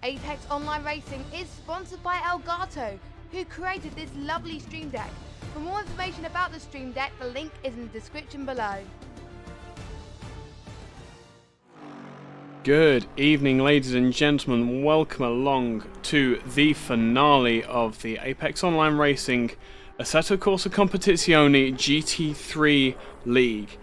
Apex Online Racing is sponsored by Elgato, who created this lovely stream deck. For more information about the stream deck, the link is in the description below. Good evening, ladies and gentlemen. Welcome along to the finale of the Apex Online Racing Assetto Corsa Competizione GT3 League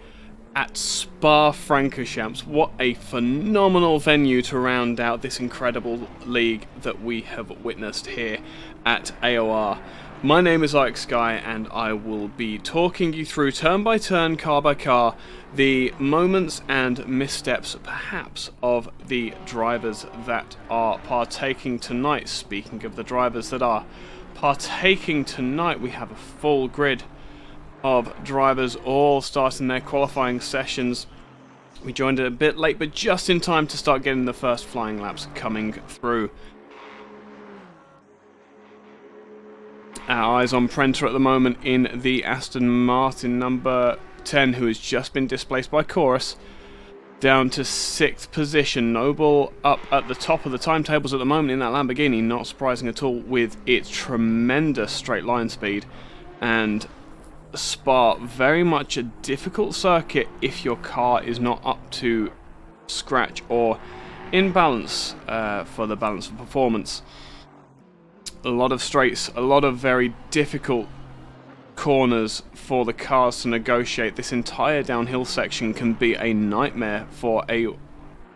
at Spa Francorchamps. What a phenomenal venue to round out this incredible league that we have witnessed here at AOR. My name is Eike Sky, and I will be talking you through turn by turn, car by car, the moments and missteps perhaps of the drivers that are partaking tonight. Speaking of the drivers that are partaking tonight, we have a full grid of drivers all starting their qualifying sessions. We joined it a bit late, but just in time to start getting the first flying laps coming through. Our eyes on Prenter at the moment in the Aston Martin number 10, who has just been displaced by Chorus, down to 6th position. Noble up at the top of the timetables at the moment in that Lamborghini, not surprising at all with its tremendous straight line speed. And Spa, very much a difficult circuit if your car is not up to scratch or in balance for the balance of performance. A lot of straights, a lot of very difficult corners for the cars to negotiate. This entire downhill section can be a nightmare for a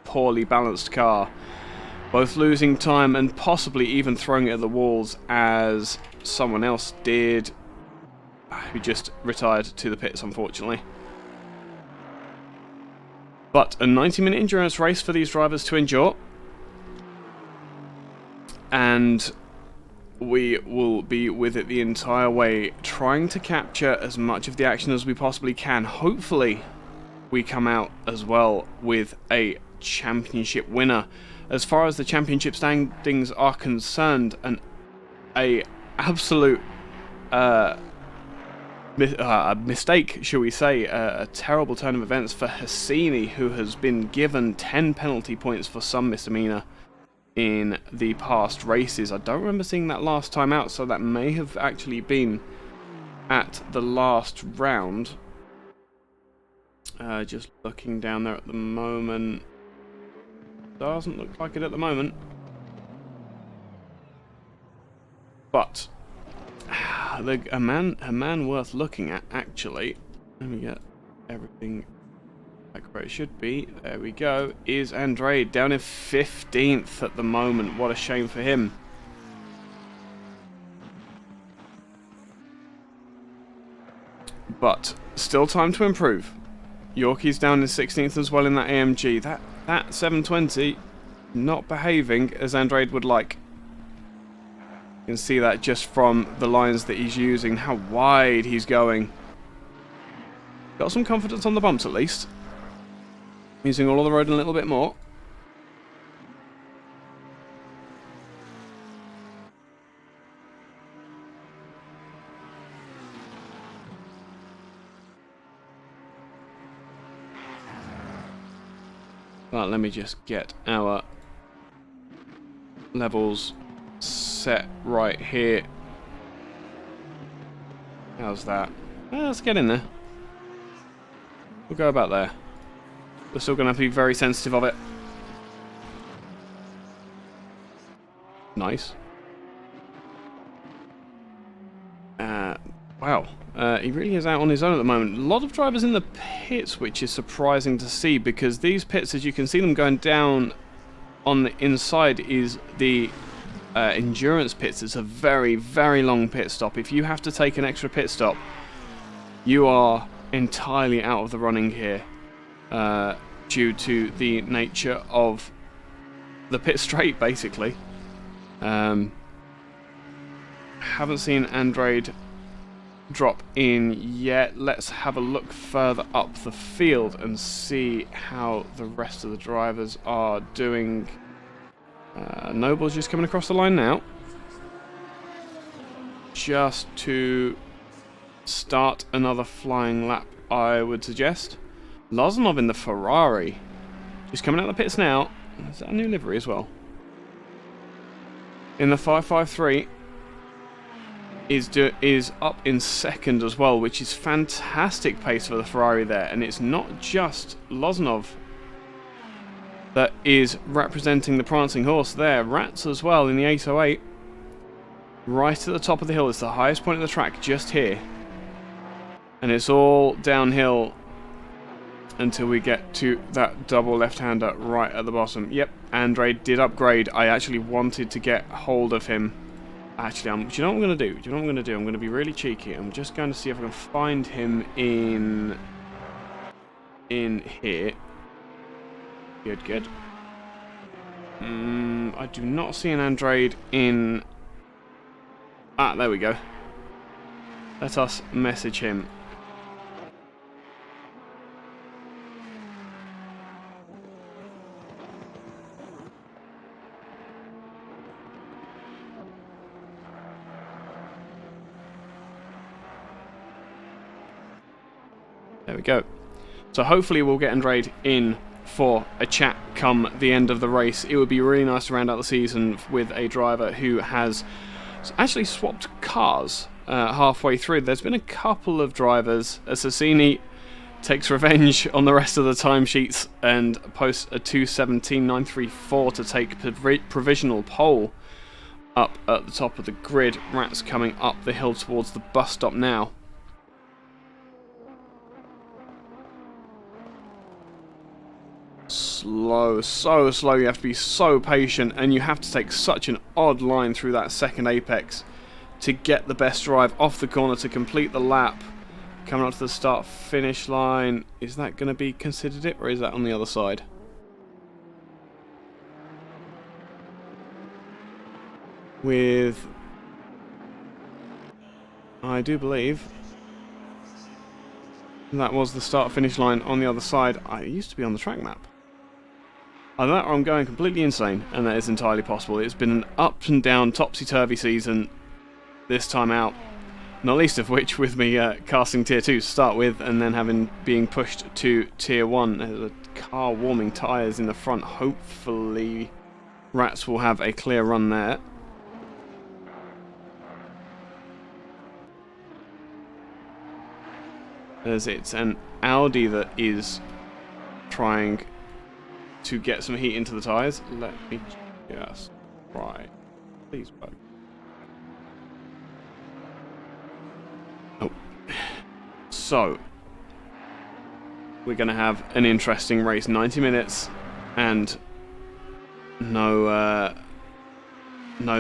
poorly balanced car, both losing time and possibly even throwing it at the walls, as someone else did, who just retired to the pits, unfortunately. But a 90-minute endurance race for these drivers to endure, and we will be with it the entire way, trying to capture as much of the action as we possibly can. Hopefully we come out as well with a championship winner. As far as the championship standings are concerned, a absolute mistake, shall we say, a terrible turn of events for Hassini, who has been given 10 penalty points for some misdemeanor in the past races. I don't remember seeing that last time out, so that may have actually been at the last round. Just looking down there at the moment. Doesn't look like it at the moment. But a man worth looking at, actually. Let me get everything back where it should be. There we go. Is Andrade down in 15th at the moment. What a shame for him. But still time to improve. Yorkie's down in 16th as well in that AMG. That 720 not behaving as Andrade would like. You can see that just from the lines that he's using, how wide he's going. Got some confidence on the bumps at least. Using all of the road a little bit more. But let me just get our levels set right here. How's that? Let's get in there. We'll go about there. We're still going to have to be very sensitive of it. Nice. Wow. He really is out on his own at the moment. A lot of drivers in the pits, which is surprising to see, because these pits, as you can see them going down on the inside, is the endurance pits. It's a very, very long pit stop. If you have to take an extra pit stop, you are entirely out of the running here. Due to the nature of the pit straight, basically. Haven't seen Andrade drop in yet. Let's have a look further up the field and see how the rest of the drivers are doing. Noble's just coming across the line now. Just to start another flying lap, I would suggest. Lazanov in the Ferrari. Just coming out of the pits now. Is that a new livery as well? in the 553 is up in second as well, which is fantastic pace for the Ferrari there. And it's not just Loznov that is representing the prancing horse there. Rats as well in the 808. Right at the top of the hill. It's the highest point of the track just here. And it's all downhill until we get to that double left-hander right at the bottom. Yep, Andre did upgrade. I actually wanted to get hold of him. Actually, do you know what I'm going to do? I'm going to be really cheeky. I'm just going to see if I can find him in here. Good. I do not see an Andrade in... Ah, there we go. Let us message him. There we go. So hopefully we'll get Andrade in for a chat come the end of the race. It would be really nice to round out the season with a driver who has actually swapped cars halfway through. There's been a couple of drivers. Assassini takes revenge on the rest of the timesheets and posts a 2:17.934 to take provisional pole up at the top of the grid. Rats coming up the hill towards the bus stop now. Slow, so slow. You have to be so patient, and you have to take such an odd line through that second apex to get the best drive off the corner to complete the lap. Coming up to the start finish line. Is that going to be considered it, or is that on the other side? With, I do believe that was the start finish line on the other side. It used to be on the track map. Either that or I'm going completely insane, and that is entirely possible. It's been an up and down, topsy-turvy season this time out. Not least of which with me casting Tier 2 to start with, and then being pushed to Tier 1. There's a car warming tyres in the front. Hopefully Rats will have a clear run there. As it's an Audi that is trying to get some heat into the tyres. Let me just try. Please bug. Oh. So, we're going to have an interesting race. 90 minutes and no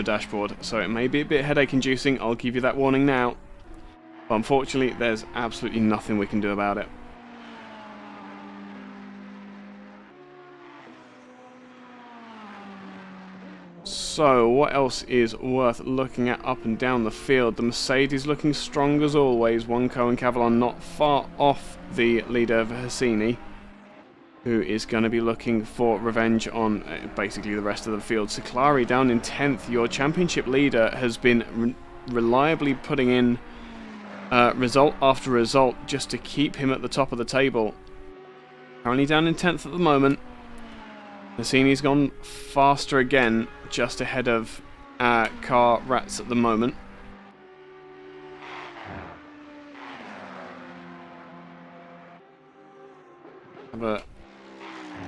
dashboard. So it may be a bit headache inducing. I'll give you that warning now. But unfortunately, there's absolutely nothing we can do about it. So, what else is worth looking at up and down the field? The Mercedes looking strong as always. Wonko and Cavallon not far off the leader of Hassini, who is going to be looking for revenge on basically the rest of the field. Siklari down in 10th. Your championship leader has been reliably putting in result after result just to keep him at the top of the table. Currently down in 10th at the moment. Hassini's gone faster again, just ahead of Car Rats at the moment. Have a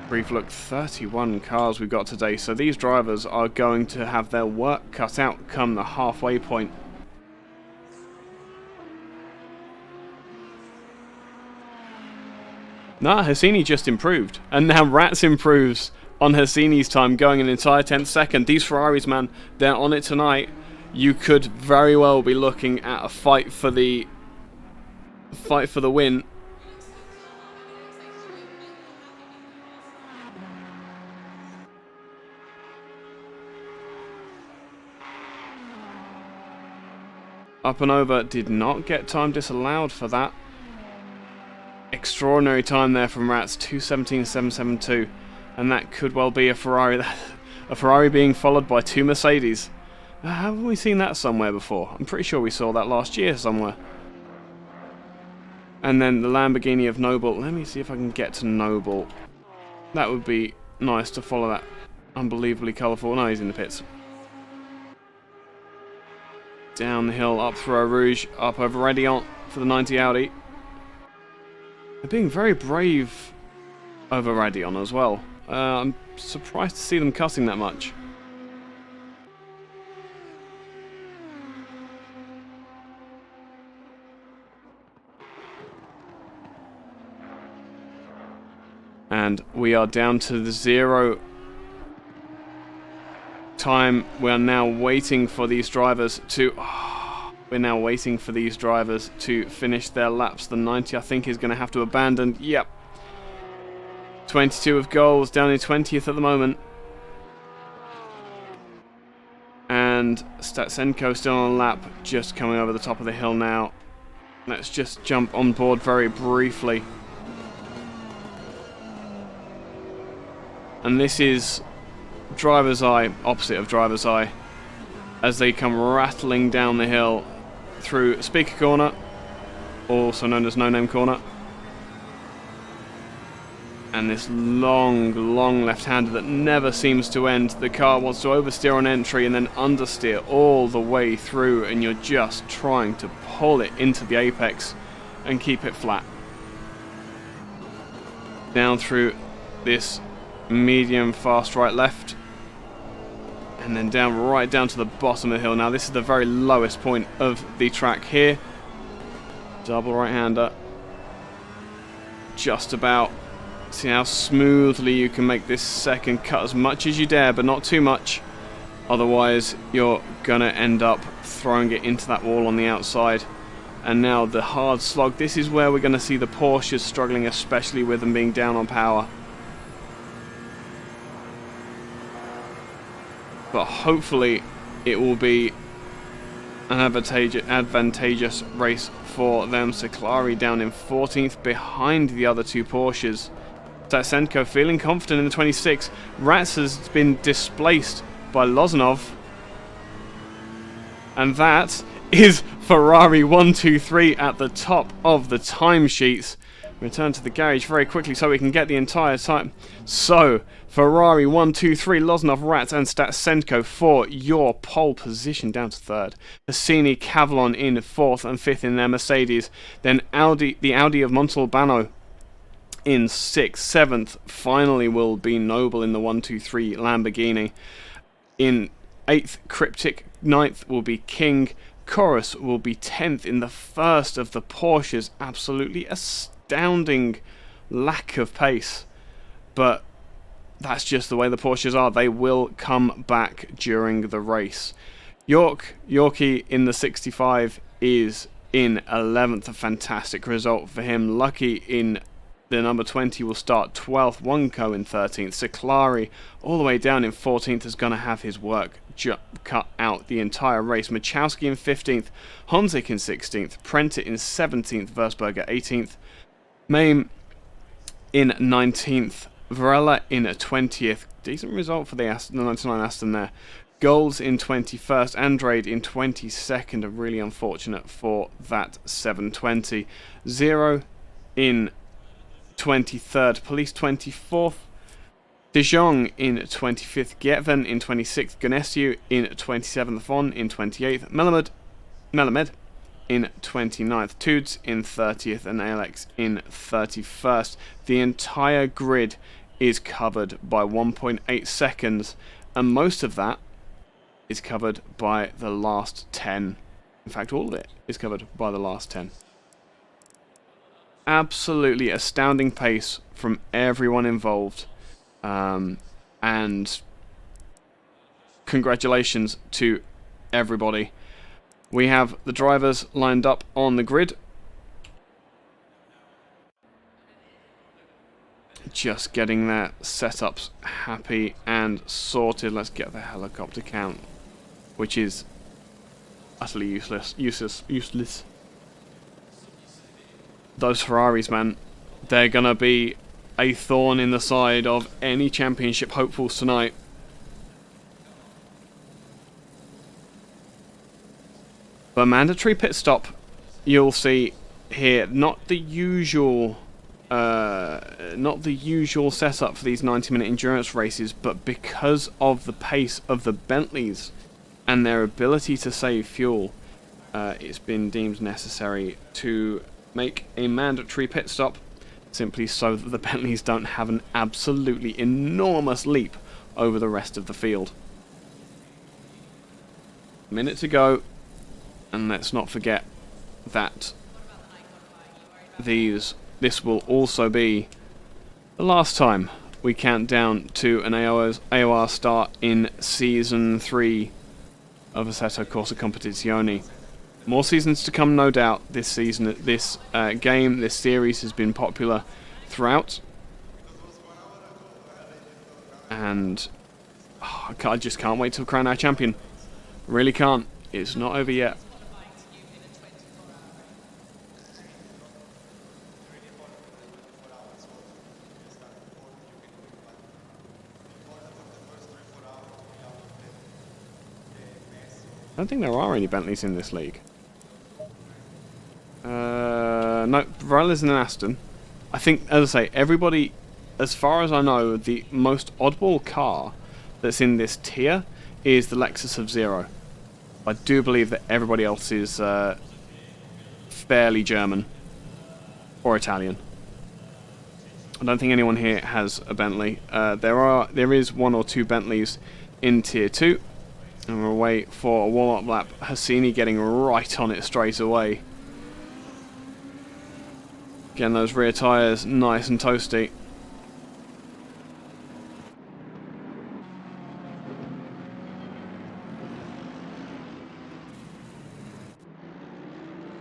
brief look. 31 cars we've got today, so these drivers are going to have their work cut out come the halfway point. Nah, Hassini just improved, and now Rats improves on Hassini's time, going an entire 10th second. These Ferraris, man, they're on it tonight. You could very well be looking at a fight for the win. Up and over, did not get time disallowed for that. Extraordinary time there from Rats, 2:17.772. And that could well be a Ferrari being followed by two Mercedes. Haven't we seen that somewhere before? I'm pretty sure we saw that last year somewhere. And then the Lamborghini of Noble. Let me see if I can get to Noble. That would be nice to follow that unbelievably colourful. No, he's in the pits. Down the hill, up through Eau Rouge, up over Radiant for the 90 Audi. They're being very brave over Radiant as well. I'm surprised to see them cutting that much. And we are down to the 0 time. We are now waiting for these drivers to... we're now waiting for these drivers to finish their laps. The 90, I think, is going to have to abandon. Yep. 22 of goals, down in 20th at the moment. And Statsenko still on a lap, just coming over the top of the hill now. Let's just jump on board very briefly. And this is driver's eye, opposite of driver's eye, as they come rattling down the hill through Speaker Corner, also known as No Name Corner. And this long left-hander that never seems to end. The car wants to oversteer on entry and then understeer all the way through, and you're just trying to pull it into the apex and keep it flat. Down through this medium fast right left, and then right down to the bottom of the hill. Now this is the very lowest point of the track here. Double right-hander, just about. See how smoothly you can make this second cut, as much as you dare, but not too much, otherwise you're gonna end up throwing it into that wall on the outside. And now the hard slog. This is where we're gonna see the Porsches struggling, especially with them being down on power. But hopefully it will be an advantageous race for them. Seclari down in 14th behind the other two Porsches. Statsenko feeling confident in the 26. Rats has been displaced by Lozanov. And that is Ferrari 123 at the top of the timesheets. Return to the garage very quickly so we can get the entire time. So, Ferrari 123, Lozanov, Rats and Statsenko for your pole position down to 3rd. Hassini, Cavallon in 4th and 5th in their Mercedes. Then the Audi of Montalbano in 6th. 7th finally will be Noble in the 123 Lamborghini. In 8th, Cryptic. 9th will be King. Chorus will be 10th in the first of the Porsches. Absolutely astounding lack of pace, but that's just the way the Porsches are. They will come back during the race. Yorkie in the 65 is in 11th, a fantastic result for him. Lucky in the number 20 will start 12th, Wonko in 13th. Seclari all the way down in 14th is going to have his work cut out the entire race. Machowski in 15th, Honzik in 16th, Prentitt in 17th, Versberger 18th, Mame in 19th, Varela in 20th. Decent result for the 99 Aston there. Golds in 21st, Andrade in 22nd. Really unfortunate for that 720. 0 in 23rd, Police 24th, De Jong in 25th, Gietven in 26th, Ganesiu in 27th, Von in 28th, Melamed in 29th, Toods in 30th, and Alex in 31st. The entire grid is covered by 1.8 seconds, and most of that is covered by the last 10. In fact, all of it is covered by the last 10. Absolutely astounding pace from everyone involved, and congratulations to everybody. We have the drivers lined up on the grid. Just getting their setups happy and sorted. Let's get the helicopter count, which is utterly useless. Those Ferraris, man, they're gonna be a thorn in the side of any championship hopefuls tonight. The mandatory pit stop, you'll see here, not the usual setup for these 90-minute endurance races, but because of the pace of the Bentleys and their ability to save fuel, it's been deemed necessary to make a mandatory pit stop, simply so that the Bentleys don't have an absolutely enormous leap over the rest of the field. Minute to go, and let's not forget that this will also be the last time we count down to an AOR start in Season 3 of Assetto Corsa Competizione. More seasons to come, no doubt. This season, this game, this series has been popular throughout. And I just can't wait to crown our champion. Really can't. It's not over yet. I don't think there are any Bentleys in this league. No, Varela's in an Aston. I think, as I say, everybody, as far as I know, the most oddball car that's in this tier is the Lexus of Zero. I do believe that everybody else is fairly German or Italian. I don't think anyone here has a Bentley. There is one or two Bentleys in tier 2. And we'll wait for a warm-up lap. Hassini getting right on it straight away. Getting those rear tyres nice and toasty.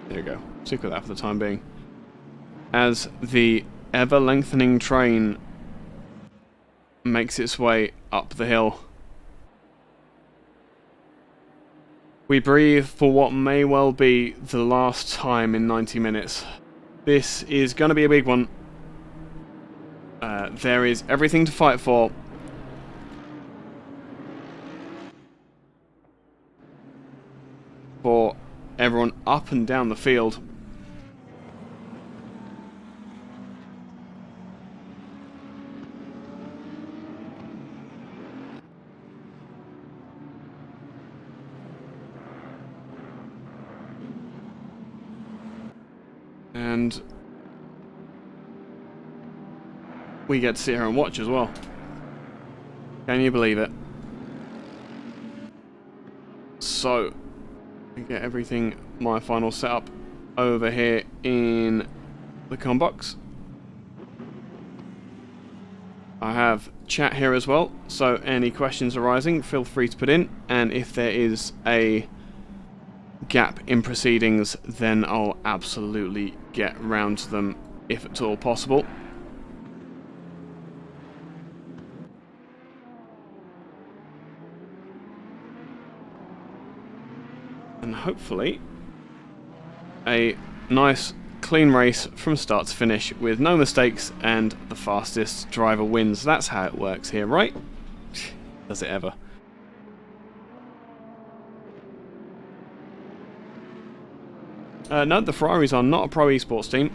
There we go. Stick with that for the time being. As the ever-lengthening train makes its way up the hill. We breathe for what may well be the last time in 90 minutes. This is going to be a big one. There is everything to fight for. For everyone up and down the field. And we get to sit here and watch as well. Can you believe it? So, we get everything, my final setup over here in the comm box. I have chat here as well, so any questions arising, feel free to put in, and if there is a gap in proceedings, then I'll absolutely get round to them if at all possible. And hopefully a nice clean race from start to finish with no mistakes and the fastest driver wins. That's how it works here, right? Does it ever? No, the Ferraris are not a pro esports team.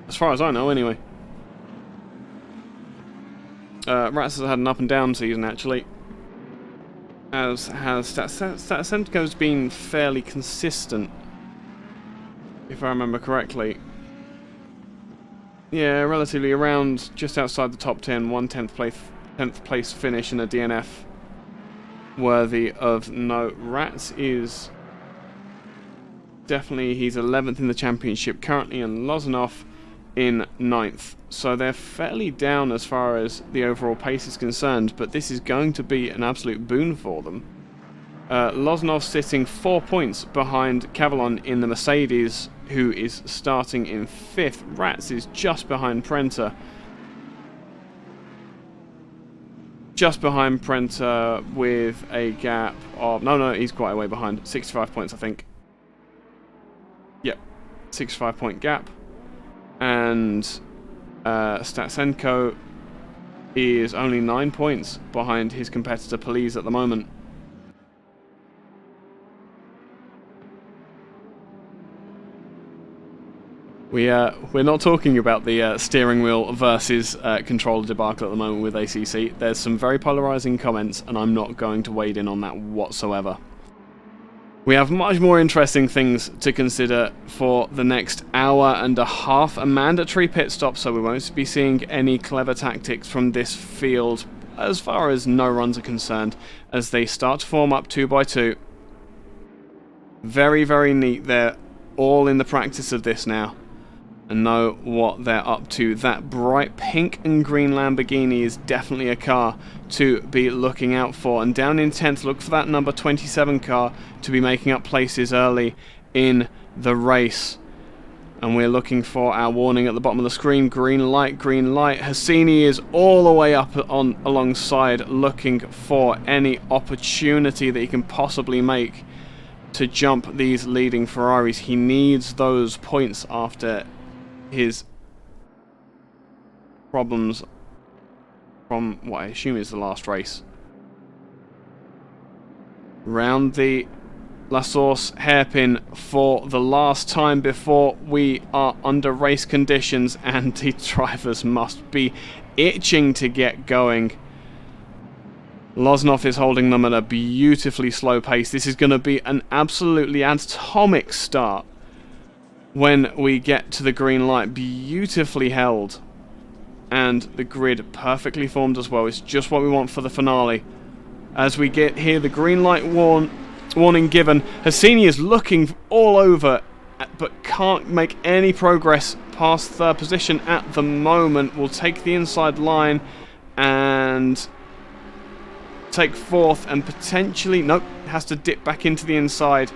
As far as I know, anyway. Rats has had an up and down season, actually. As has Statasenko's been fairly consistent, if I remember correctly. Yeah, relatively around just outside the top 10, 10th place finish in a DNF. Worthy of note. Rats is definitely, he's 11th in the championship currently, and Lozanov in 9th. So they're fairly down as far as the overall pace is concerned, but this is going to be an absolute boon for them. Lozanov sitting 4 points behind Cavallon in the Mercedes, who is starting in 5th. Rats is just behind Prenta. Just behind Prenta with a gap of... No, he's quite a way behind. 65 points, I think. Yep, 65 point gap. And Statsenko is only 9 points behind his competitor Police at the moment. We're not talking about the steering wheel versus controller debacle at the moment with ACC. There's some very polarizing comments, and I'm not going to wade in on that whatsoever. We have much more interesting things to consider for the next hour and a half. A mandatory pit stop, so we won't be seeing any clever tactics from this field as far as no runs are concerned, as they start to form up 2 by 2. Very, very neat. They're all in the practice of this now and know what they're up to. That bright pink and green Lamborghini is definitely a car to be looking out for. And down in 10th, look for that number 27 car to be making up places early in the race. And we're looking for our warning at the bottom of the screen. Green light, green light. Hassini is all the way up on alongside, looking for any opportunity that he can possibly make to jump these leading Ferraris. He needs those points after his problems from what I assume is the last race. Round the La Source hairpin for the last time before we are under race conditions, and the drivers must be itching to get going. Loznov is holding them at a beautifully slow pace. This is going to be an absolutely atomic start when we get to the green light. Beautifully held. And the grid perfectly formed as well. It's just what we want for the finale. As we get here, the green light warning given. Hassini is looking all over, but can't make any progress past third position at the moment. Will take the inside line and take fourth, and potentially, nope, has to dip back into the inside.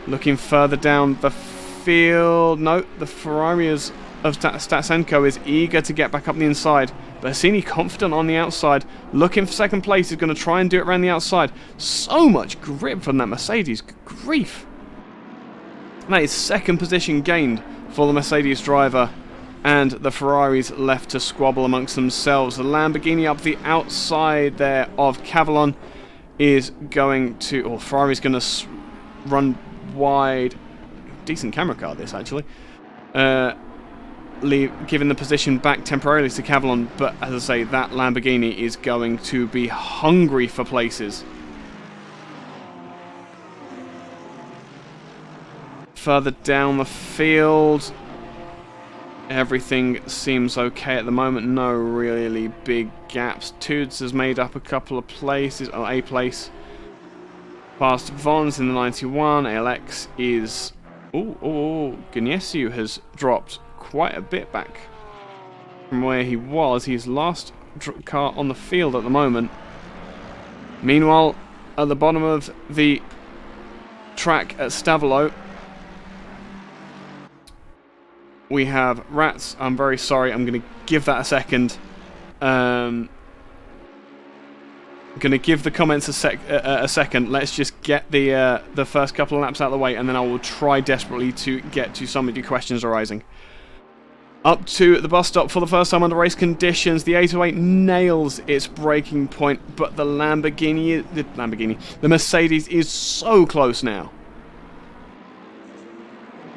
Looking further down the field, no, the Ferrari of Statsenko is eager to get back up the inside. But Hassini confident on the outside, looking for second place. He's going to try and do it around the outside. So much grip from that Mercedes, good grief. That is second position gained for the Mercedes driver, and the Ferraris left to squabble amongst themselves. The Lamborghini up the outside there of Cavallon is going to, or Ferrari's going to run wide. Decent camera car this actually. Giving the position back temporarily to Cavallon, but as I say, that Lamborghini is going to be hungry for places. Further down the field, everything seems okay at the moment. No really big gaps. Tudes has made up a couple of places, or a place. Past Vons in the 91. ALX is... Gnesu has dropped quite a bit back from where he was. He's last car on the field at the moment. Meanwhile, at the bottom of the track at Stavolo, we have Rats. I'm very sorry, I'm going to give that a second. I'm going to give the comments a second. Let's just get the first couple of laps out of the way, and then I will try desperately to get to some of your questions arising. Up to the bus stop for the first time under race conditions. The 808 nails its braking point, but the the Mercedes is so close now.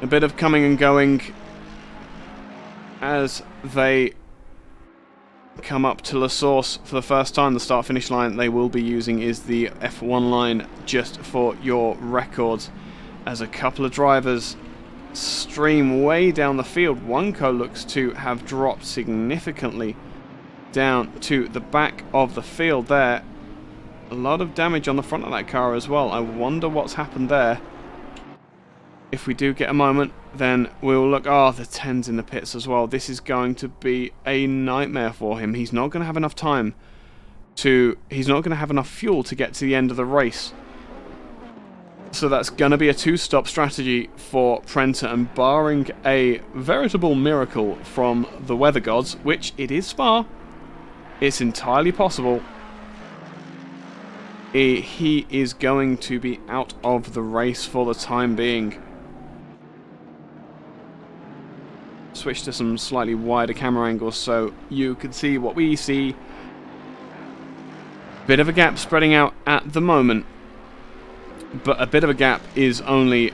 A bit of coming and going as they come up to La Source for the first time. The start-finish line they will be using is the F1 line, just for your records, as a couple of drivers stream way down the field. Oneko looks to have dropped significantly down to the back of the field there. A lot of damage on the front of that car as well. I wonder what's happened there. If we do get a moment, then we'll look. Oh, the 10's in the pits as well. This is going to be a nightmare for him. He's not going to have enough time to... He's not going to have enough fuel to get to the end of the race. So that's going to be a two-stop strategy for Prenta, and barring a veritable miracle from the weather gods, which it is Spa, it's entirely possible, he is going to be out of the race for the time being. Switch to some slightly wider camera angles so you can see what we see. Bit of a gap spreading out at the moment, but a bit of a gap is only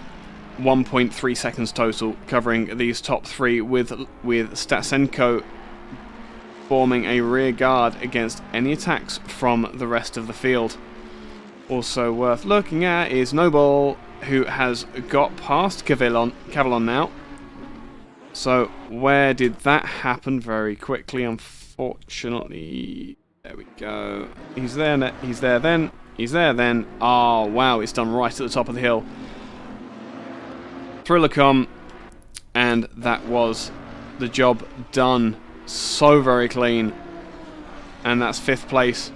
1.3 seconds total, covering these top three, with Statsenko forming a rear guard against any attacks from the rest of the field. Also worth looking at is Noble who has got past Cavallon now. So where did that happen? Very quickly, unfortunately. There we go. He's there then. He's there then. Oh, wow, it's done right at the top of the hill. Thrillercom, and that was the job done. So very clean. And that's 5th place.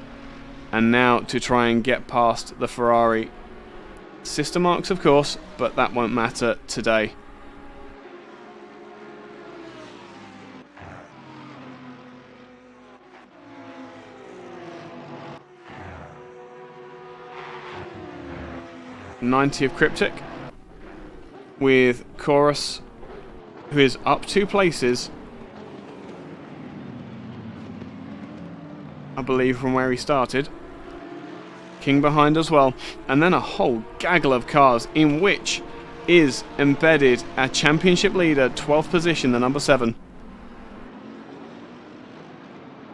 And now to try and get past the Ferrari. Sister marks, of course, but that won't matter today. '90th Cryptic with Chorus, who is up 2 places, I believe, from where he started. King behind as well, and then a whole gaggle of cars, in which is embedded a championship leader, 12th position, the number 7.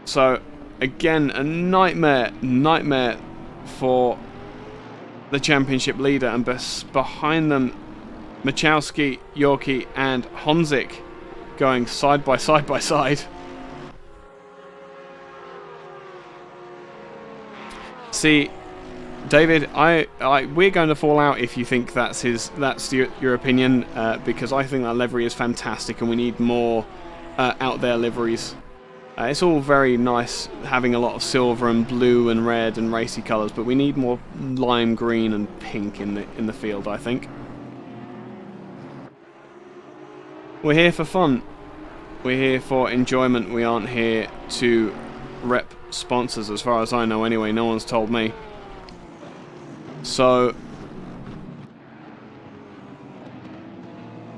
So again, a nightmare for the championship leader, and behind them Machowski, Yorkie and Honzik going side by side. See, David, we're going to fall out if you think that's your opinion, because I think that livery is fantastic and we need more out there liveries. It's all very nice having a lot of silver and blue and red and racy colours, but we need more lime green and pink in the field, I think. We're here for fun. We're here for enjoyment. We aren't here to rep sponsors, as far as I know anyway. No one's told me. So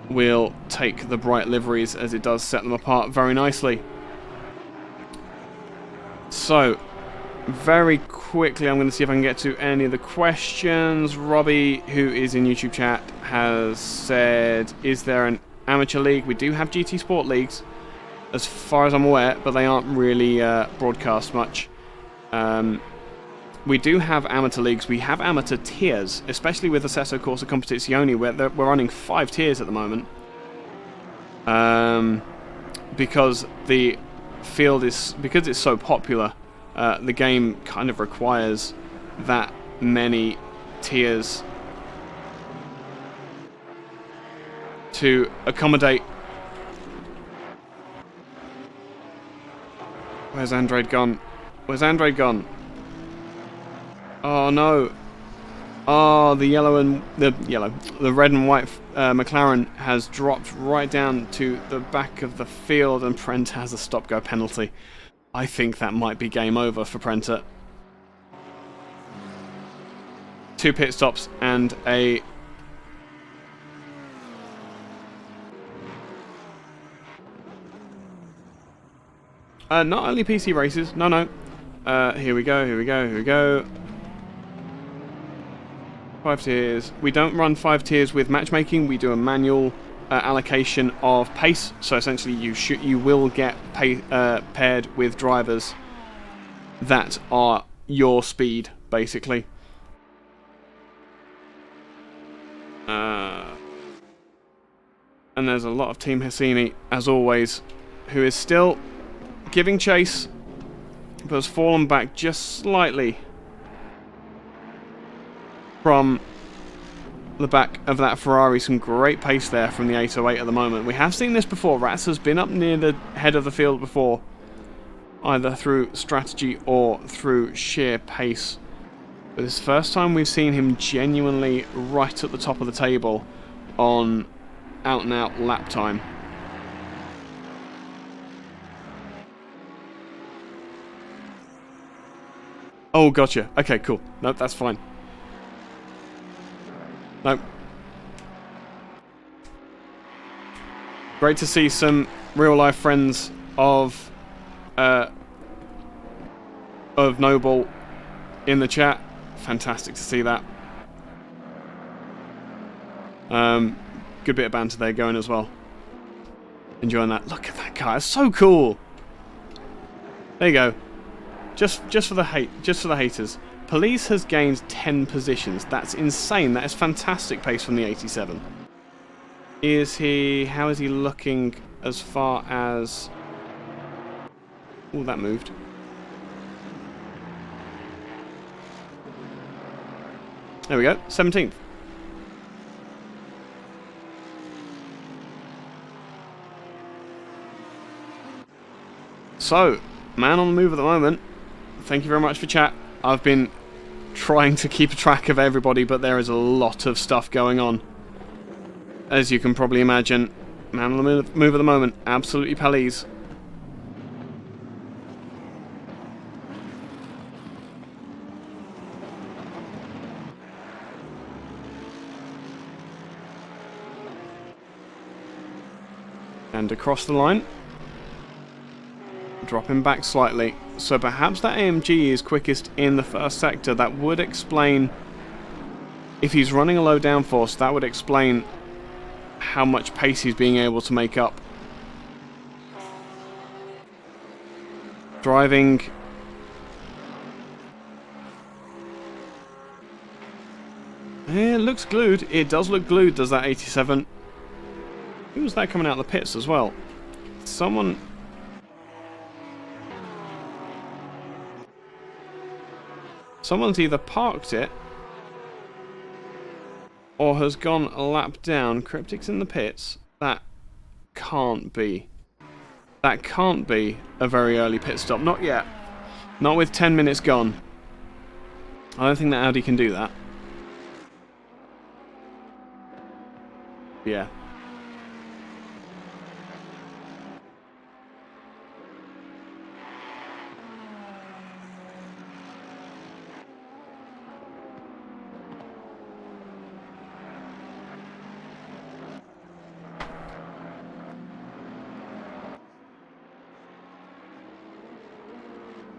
we'll take the bright liveries, as it does set them apart very nicely. So, very quickly, I'm going to see if I can get to any of the questions. Robbie, who is in YouTube chat, has said, is there an amateur league? We do have GT Sport leagues, as far as I'm aware, but they aren't really broadcast much. We do have amateur leagues. We have amateur tiers, especially with Assetto Corsa Competizione, where we're running 5 tiers at the moment. Because the field is, because it's so popular, the game kind of requires that many tiers to accommodate. Where's Android gone? Where's Android gone? Oh no. Oh, the red and white McLaren has dropped right down to the back of the field, and Prent has a stop-go penalty. I think that might be game over for Prenta. 2 pit stops and a... not only PC races, no. Here we go. 5 tiers. We don't run 5 tiers with matchmaking. We do a manual allocation of pace. So essentially, you will get paired with drivers that are your speed, basically. And there's a lot of Team Hassini, as always, who is still giving chase, but has fallen back just slightly from the back of that Ferrari. Some great pace there from the 808 at the moment. We have seen this before. Rats has been up near the head of the field before, either through strategy or through sheer pace. But this is the first time we've seen him genuinely right at the top of the table on out-and-out lap time. Oh, gotcha. Okay, cool. Nope, that's fine. Nope. Great to see some real-life friends of Noble in the chat. Fantastic to see that. Good bit of banter there going as well. Enjoying that. Look at that car. It's so cool. There you go. Just for the haters. Police has gained 10 positions. That's insane. That is fantastic pace from the 87. How is he looking as far as... Oh, that moved. There we go, 17th. So, man on the move at the moment. Thank you very much for chat. I've been trying to keep a track of everybody, but there is a lot of stuff going on. As you can probably imagine, man on the move at the moment. Absolutely Palese. And across the line. Dropping back slightly. So perhaps that AMG is quickest in the first sector. That would explain... If he's running a low downforce, that would explain how much pace he's being able to make up. Driving... It looks glued. It does look glued, does that 87. Who was that coming out of the pits as well? Someone... Someone's either parked it or has gone a lap down. Cryptic's in the pits. That can't be. That can't be a very early pit stop. Not yet. Not with 10 minutes gone. I don't think that Audi can do that. Yeah.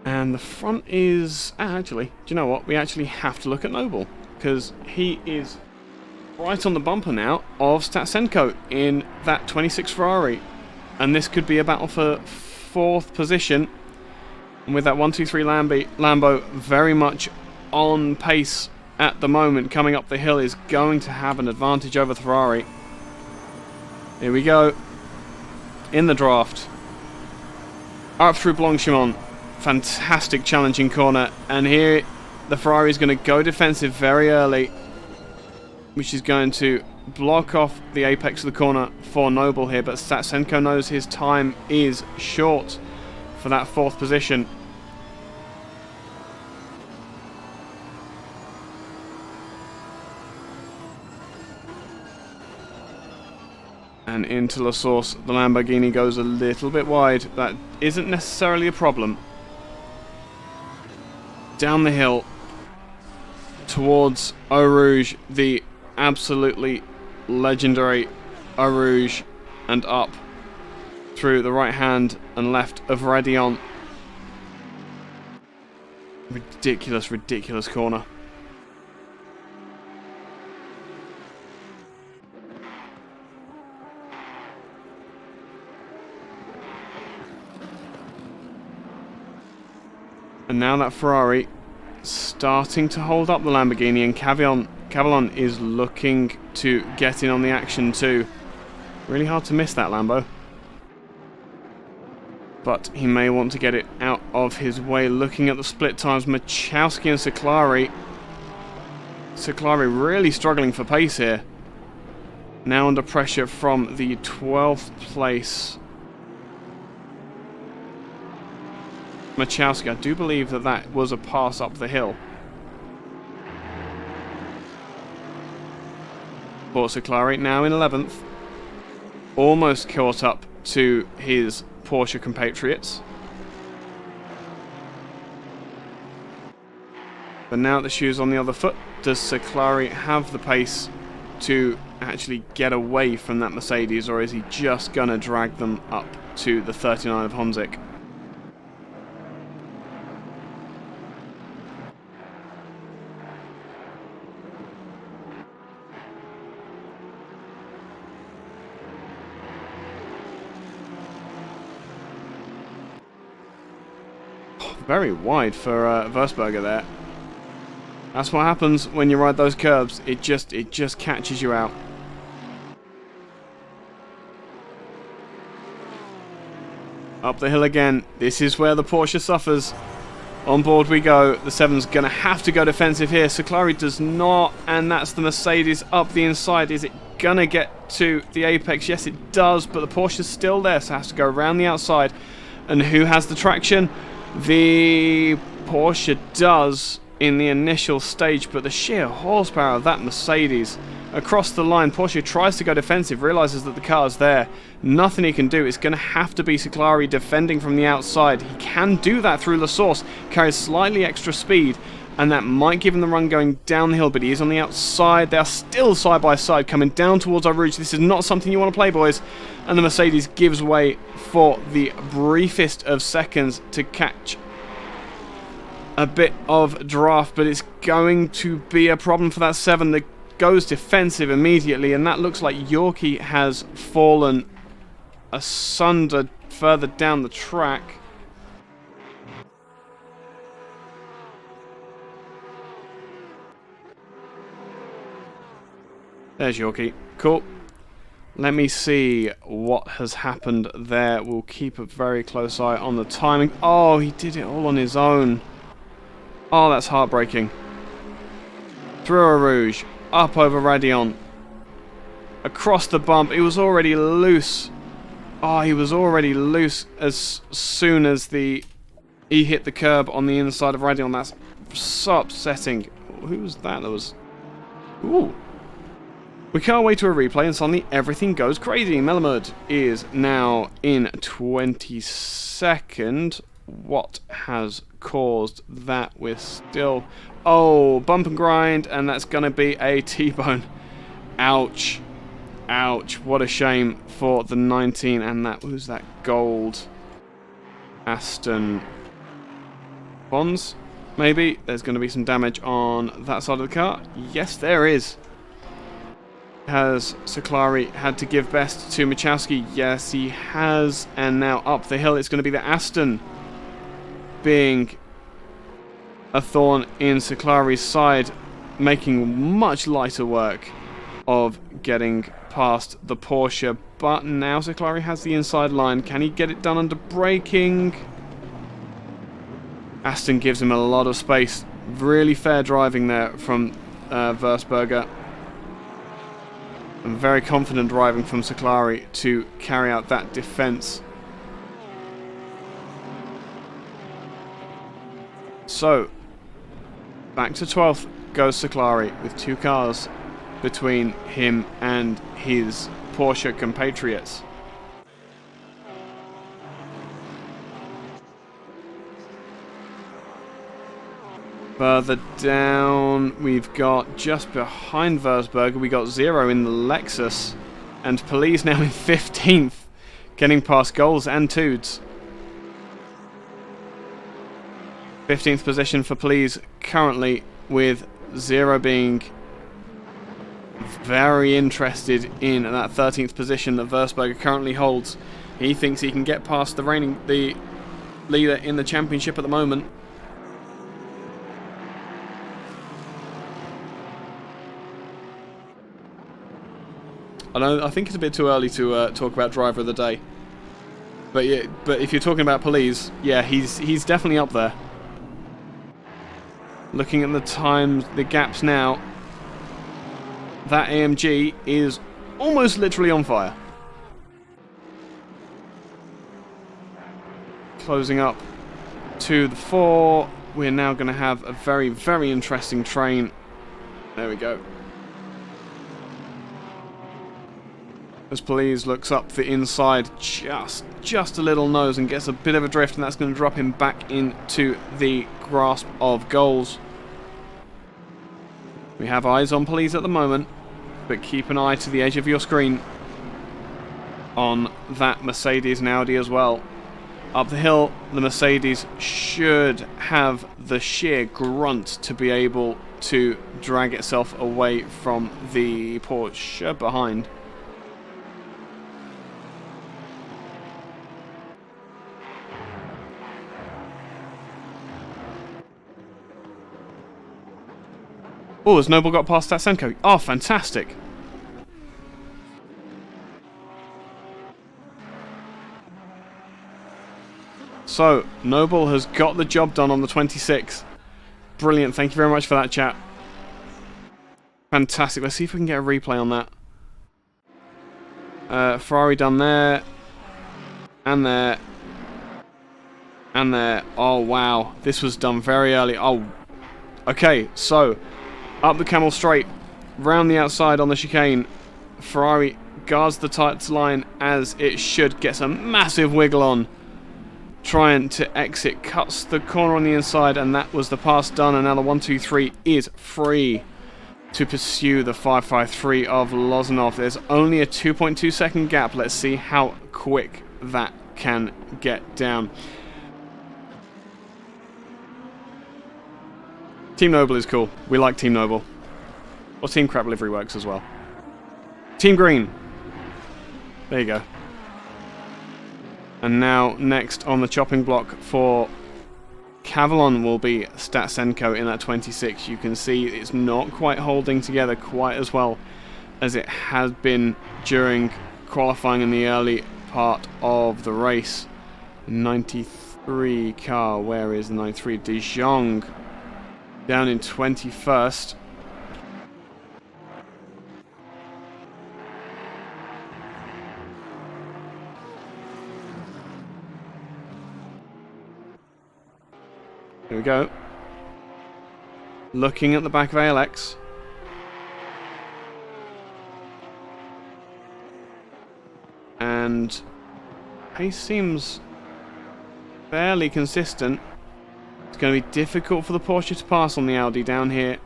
And the front is... actually, do you know what? We actually have to look at Noble. Because he is right on the bumper now of Statsenko in that 26 Ferrari. And this could be a battle for 4th position. And with that 1-2-3 Lambo very much on pace at the moment, coming up the hill, is going to have an advantage over the Ferrari. Here we go. In the draft. Up through Blanchimont. Fantastic challenging corner, and here the Ferrari is going to go defensive very early, which is going to block off the apex of the corner for Noble here, but Statsenko knows his time is short for that 4th position. And into La Source, the Lamborghini goes a little bit wide. That isn't necessarily a problem. Down the hill towards Eau Rouge, the absolutely legendary Eau Rouge, and up through the right hand and left of Radion. Ridiculous, ridiculous corner. And now that Ferrari starting to hold up the Lamborghini, and Cavallon is looking to get in on the action too. Really hard to miss that Lambo. But he may want to get it out of his way. Looking at the split times, Machowski and Seclari. Seclari really struggling for pace here. Now under pressure from the 12th place Machowski. I do believe that that was a pass up the hill. Seclari now in 11th. Almost caught up to his Porsche compatriots. But now the shoe's on the other foot. Does Seclari have the pace to actually get away from that Mercedes, or is he just going to drag them up to the 39 of Honzik? Very wide for Versberger there. That's what happens when you ride those curbs. It just catches you out. Up the hill again. This is where the Porsche suffers. On board we go. The 7's going to have to go defensive here. Siclari does not, and that's the Mercedes up the inside. Is it going to get to the apex? Yes, it does, but the Porsche's still there, so it has to go around the outside. And who has the traction? The Porsche does in the initial stage, but the sheer horsepower of that Mercedes across the line. Porsche tries to go defensive, realizes that the car's there. Nothing he can do. It's going to have to be Siclari defending from the outside. He can do that through La Source, carries slightly extra speed, and that might give him the run going down the hill, but he is on the outside. They are still side by side coming down towards our Rouge. This is not something you want to play, boys. And the Mercedes gives way for the briefest of seconds to catch a bit of draft, but it's going to be a problem for that 7 that goes defensive immediately, and that looks like Yorkie has fallen asunder further down the track. There's Yorkie. Cool. Let me see what has happened there. We'll keep a very close eye on the timing. Oh, he did it all on his own. Oh, that's heartbreaking. Through a Rouge. Up over Radion. Across the bump. He was already loose. Oh, he was already loose as soon as he hit the curb on the inside of Radion. That's so upsetting. Who was that? That was... Ooh. We can't wait to a replay and suddenly everything goes crazy. Melamud is now in 22nd. What has caused that? We're still... Oh, bump and grind, and that's going to be a T-bone. Ouch. Ouch. What a shame for the 19, and that was that gold Aston Bonds, maybe. There's going to be some damage on that side of the car. Yes, there is. Has Siclari had to give best to Machowski? Yes, he has. And now up the hill, it's going to be the Aston being a thorn in Siclari's side, making much lighter work of getting past the Porsche. But now Siclari has the inside line. Can he get it done under braking? Aston gives him a lot of space. Really fair driving there from Versberger. And very confident driving from Siclari to carry out that defense. So, back to 12th goes Siclari with 2 cars between him and his Porsche compatriots. Further down, we've got just behind Versberger, we got 0 in the Lexus, and Police now in 15th, getting past Goals and Toods. 15th position for Police currently, with 0 being very interested in that 13th position that Versberger currently holds. He thinks he can get past the leader in the championship at the moment. I think it's a bit too early to talk about driver of the day. But yeah, but if you're talking about Police, yeah, he's definitely up there. Looking at the times, the gaps now, that AMG is almost literally on fire. Closing up to the 4. We're now going to have a very, very interesting train. There we go. As Police looks up the inside, just a little nose and gets a bit of a drift, and that's going to drop him back into the grasp of Goals. We have eyes on Police at the moment, but keep an eye to the edge of your screen on that Mercedes and Audi as well. Up the hill, the Mercedes should have the sheer grunt to be able to drag itself away from the Porsche behind. Oh, has Noble got past Statsenko? Oh, fantastic. So, Noble has got the job done on the 26. Brilliant. Thank you very much for that, chat. Fantastic. Let's see if we can get a replay on that. Ferrari done there. And there. And there. Oh, wow. This was done very early. Oh, okay. So, up the Camel Straight. Round the outside on the chicane. Ferrari guards the tight line as it should. Gets a massive wiggle on. Trying to exit. Cuts the corner on the inside. And that was the pass done. And now the 1-2-3 is free to pursue the 5-5-3 of Lozanov. There's only a 2.2 second gap. Let's see how quick that can get down. Team Noble is cool. We like Team Noble. Or Team Crap Livery works as well. Team Green. There you go. And now next on the chopping block for Cavalon will be Statsenko in that 26. You can see it's not quite holding together quite as well as it has been during qualifying in the early part of the race. 93 car, where is the 93? De Jong down in 21st. Here we go. Looking at the back of ALX. And pace seems fairly consistent. It's going to be difficult for the Porsche to pass on the Audi down here.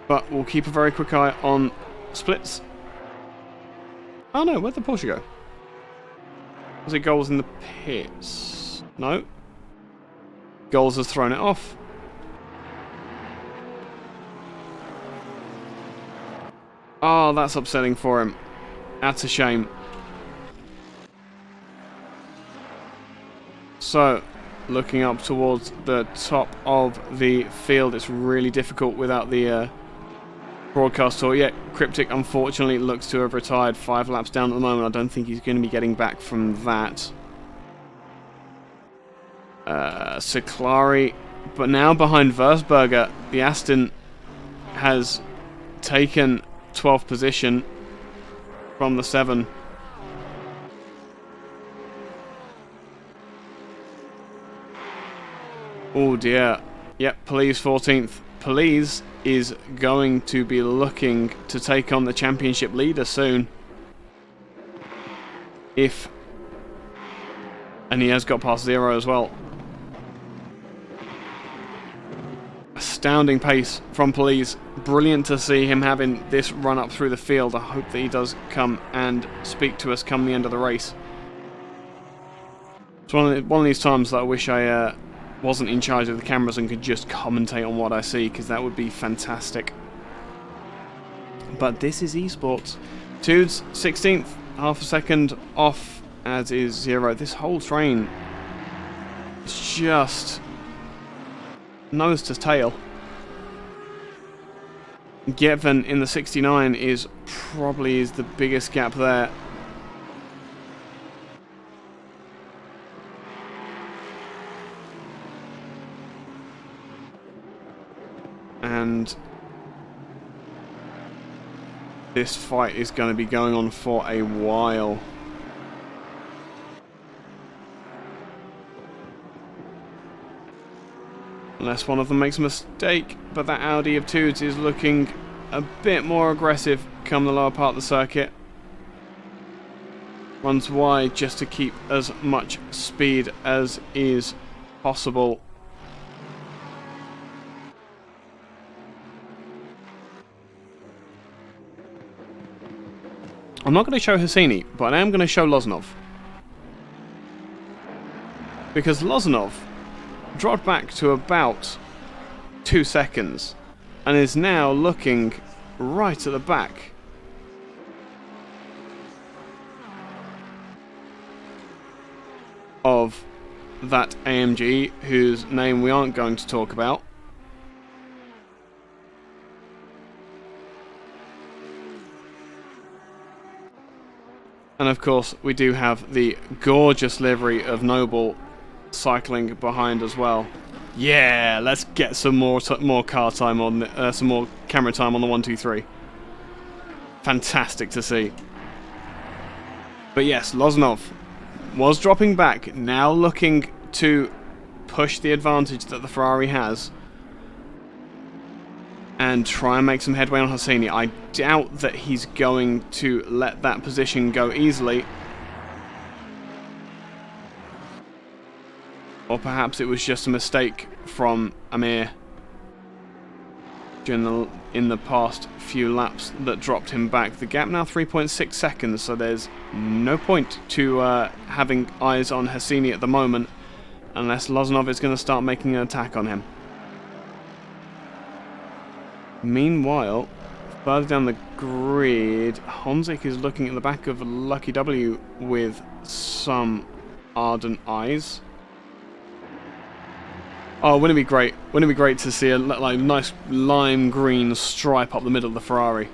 But we'll keep a very quick eye on splits. Oh no, where'd the Porsche go? Was it Goals in the pits? No. Goals has thrown it off. Oh, that's upsetting for him. That's a shame. So, looking up towards the top of the field, it's really difficult without the broadcast tour. Yeah, Cryptic unfortunately looks to have retired 5 laps down at the moment. I don't think he's going to be getting back from that. Ciclari, but now behind Versberger, the Aston has taken 12th position from the 7. Oh dear. Yep, Police 14th. Police is going to be looking to take on the championship leader soon. And he has got past 0 as well. Astounding pace from Police. Brilliant to see him having this run up through the field. I hope that he does come and speak to us come the end of the race. It's one of these times that I wish I wasn't in charge of the cameras and could just commentate on what I see, because that would be fantastic. But this is esports. Tudes 16th, half a second off, as is 0. This whole train is just nose to tail. Getven in the 69 is probably the biggest gap there. And this fight is going to be going on for a while. Unless one of them makes a mistake, but that Audi of Tudes is looking a bit more aggressive come the lower part of the circuit. Runs wide just to keep as much speed as is possible. I'm not going to show Hassini, but I am going to show Lozanov. Because Lozanov dropped back to about 2 seconds and is now looking right at the back. Of that AMG, whose name we aren't going to talk about. And of course, we do have the gorgeous livery of Noble cycling behind as well. Yeah, let's get some more car time on, some more camera time on the 1-2-3. Fantastic to see. But yes, Loznov was dropping back, now looking to push the advantage that the Ferrari has and try and make some headway on Hassini. I doubt that he's going to let that position go easily. Or perhaps it was just a mistake from Amir in the past few laps that dropped him back. The gap now 3.6 seconds, so there's no point to having eyes on Hassini at the moment unless Loznov is going to start making an attack on him. Meanwhile, further down the grid, Honzik is looking at the back of Lucky W with some ardent eyes. Oh, wouldn't it be great? Wouldn't it be great to see a nice lime green stripe up the middle of the Ferrari?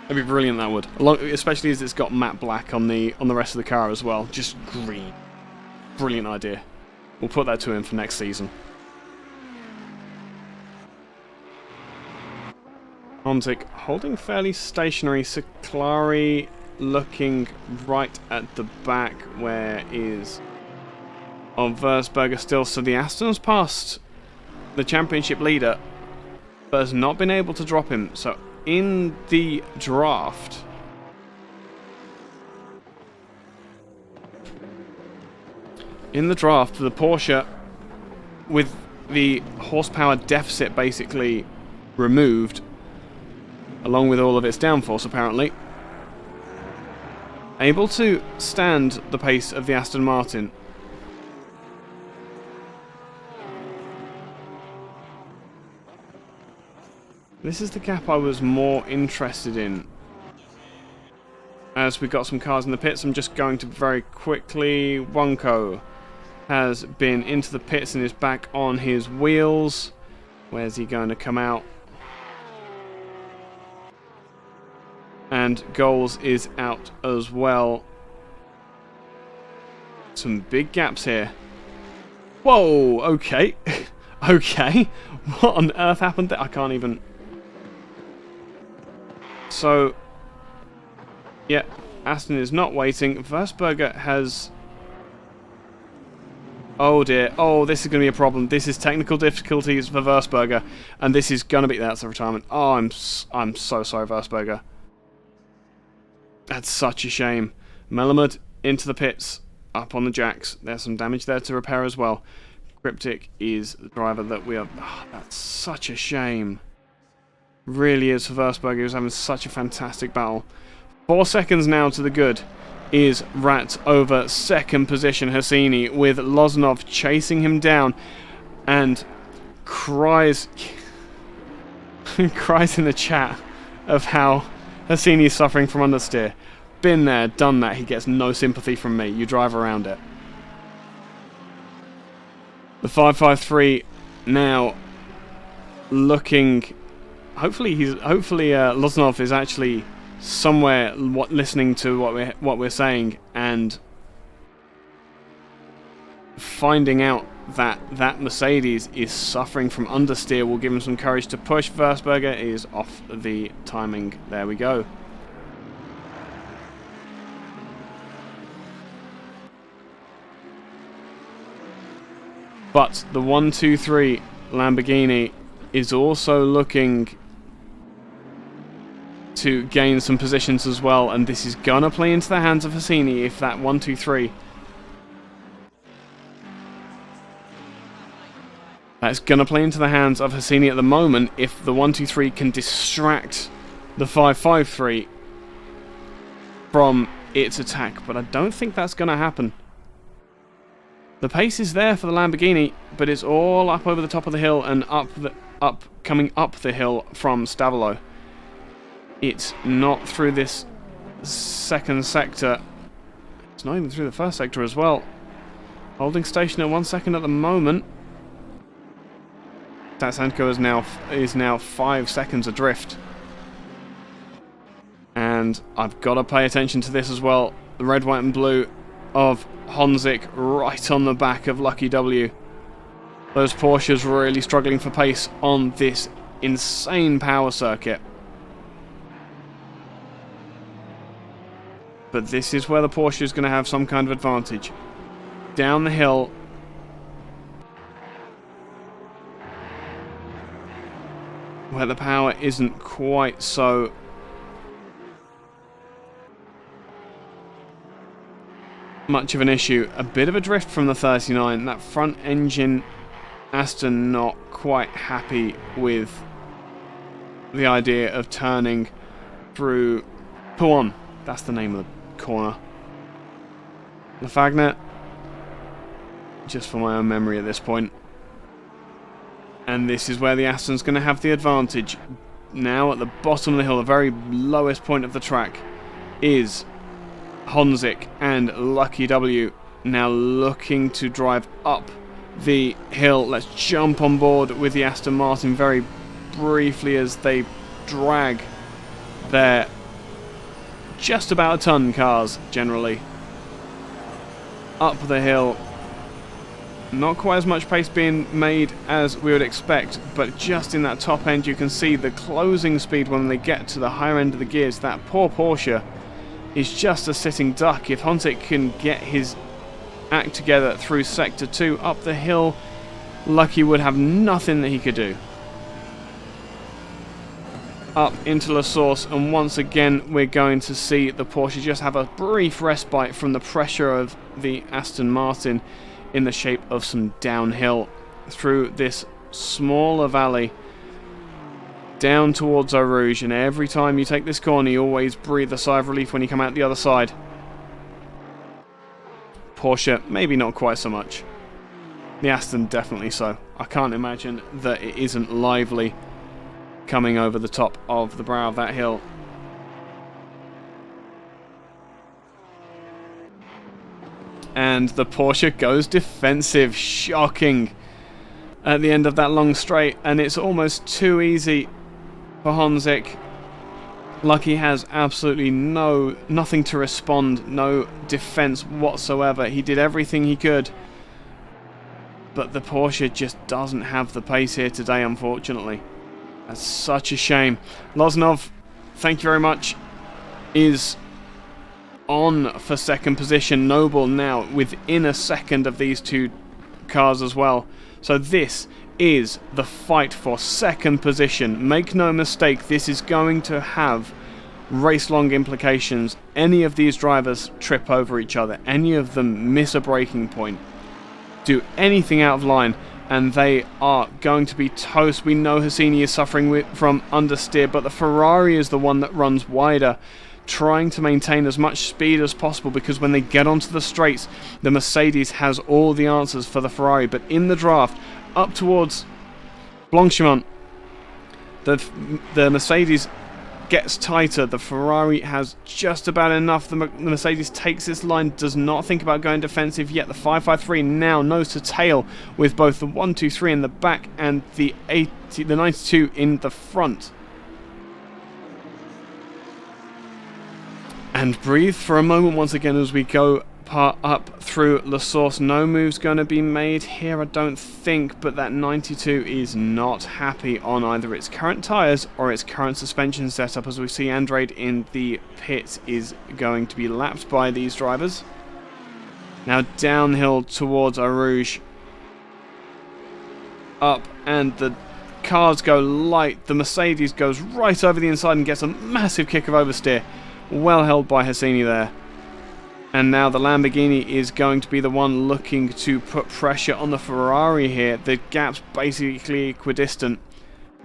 That'd be brilliant. That would, especially as it's got matte black on the rest of the car as well. Just green. Brilliant idea. We'll put that to him for next season. Honzik holding fairly stationary. Saklari looking right at the back. Where is on Versberger still? So the Aston's passed the championship leader, but has not been able to drop him. So in the draft, the Porsche, with the horsepower deficit basically removed, along with all of its downforce apparently, able to stand the pace of the Aston Martin. This is the gap I was more interested in. As we got some cars in the pits, I'm just going to very quickly. Wonko has been into the pits and is back on his wheels. Where's he going to come out? And Goals is out as well. Some big gaps here. Whoa, okay. Okay. What on earth happened there? I can't even... So, yeah, Aston is not waiting. Versberger has... Oh dear. Oh, this is going to be a problem. This is technical difficulties for Versberger. And this is going to be... That's the retirement. Oh, I'm so sorry, Versberger. That's such a shame. Melamed into the pits. Up on the jacks. There's some damage there to repair as well. Cryptic is the driver that we are... Oh, that's such a shame. Really is for Versberger, who's having such a fantastic battle. 4 seconds now to the good is Rat over second position Hassini, with Loznov chasing him down, and cries cries in the chat of how Hassini is suffering from understeer. Been there, done that. He gets no sympathy from me. You drive around it. The 553 now looking... Hopefully Loznov is actually somewhere listening to what we're saying and finding out that Mercedes is suffering from understeer will give him some courage to push. Versberger is off the timing. There we go. But the 1-2-3 Lamborghini is also looking to gain some positions as well, and this is gonna play into the hands of Hassini if that 1-2-3. That's gonna play into the hands of Hassini at the moment if the 1-2-3 can distract the 5-5-3 from its attack, but I don't think that's gonna happen. The pace is there for the Lamborghini, but it's all up over the top of the hill and coming up the hill from Stavolo. It's not through this second sector. It's not even through the first sector as well. Holding station at 1 second at the moment. Tatsenko is now 5 seconds adrift. And I've got to pay attention to this as well. The red, white and blue of Honzik right on the back of Lucky W. Those Porsches really struggling for pace on this insane power circuit. But this is where the Porsche is going to have some kind of advantage. Down the hill. Where the power isn't quite so much of an issue. A bit of a drift from the 39. That front engine Aston not quite happy with the idea of turning through Pouan. That's the name of the corner. Lafagna, just for my own memory at this point. And this is where the Aston's going to have the advantage. Now at the bottom of the hill, the very lowest point of the track, is Honzik and Lucky W now looking to drive up the hill. Let's jump on board with the Aston Martin very briefly as they drag their just about a ton cars generally up the hill. Not quite as much pace being made as we would expect, but just in that top end you can see the closing speed when they get to the higher end of the gears. That poor Porsche is just a sitting duck. If Honzik can get his act together through Sector 2 up the hill, Lucky would have nothing that he could do. Up into La Source, and once again we're going to see the Porsche just have a brief respite from the pressure of the Aston Martin in the shape of some downhill through this smaller valley down towards Eau Rouge. And every time you take this corner you always breathe a sigh of relief when you come out the other side. Porsche maybe not quite so much. The Aston definitely so. I can't imagine that it isn't lively coming over the top of the brow of that hill. And the Porsche goes defensive. Shocking at the end of that long straight, and it's almost too easy for Honzik. Lucky has absolutely nothing to respond, no defense whatsoever. He did everything he could, but the Porsche just doesn't have the pace here today, unfortunately. That's such a shame. Loznov, thank you very much, is on for second position. Noble now within a second of these two cars as well. So this is the fight for second position. Make no mistake, this is going to have race-long implications. Any of these drivers trip over each other, any of them miss a braking point, do anything out of line, and they are going to be toast. We know Hassini is suffering from understeer, but the Ferrari is the one that runs wider, trying to maintain as much speed as possible, because when they get onto the straights, the Mercedes has all the answers for the Ferrari. But in the draft, up towards Blanchimont, the Mercedes gets tighter. The Ferrari has just about enough. The Mercedes takes this line, does not think about going defensive yet. The 553 now nose to tail with both the 123 in the back and the 92 in the front. And breathe for a moment once again as we go up through La Source. No move's going to be made here, I don't think, but that 92 is not happy on either its current tyres or its current suspension setup, as we see Andrade in the pit is going to be lapped by these drivers. Now downhill towards Eau Rouge. Up, and the cars go light. The Mercedes goes right over the inside and gets a massive kick of oversteer. Well held by Hassini there. And now the Lamborghini is going to be the one looking to put pressure on the Ferrari here. The gap's basically equidistant.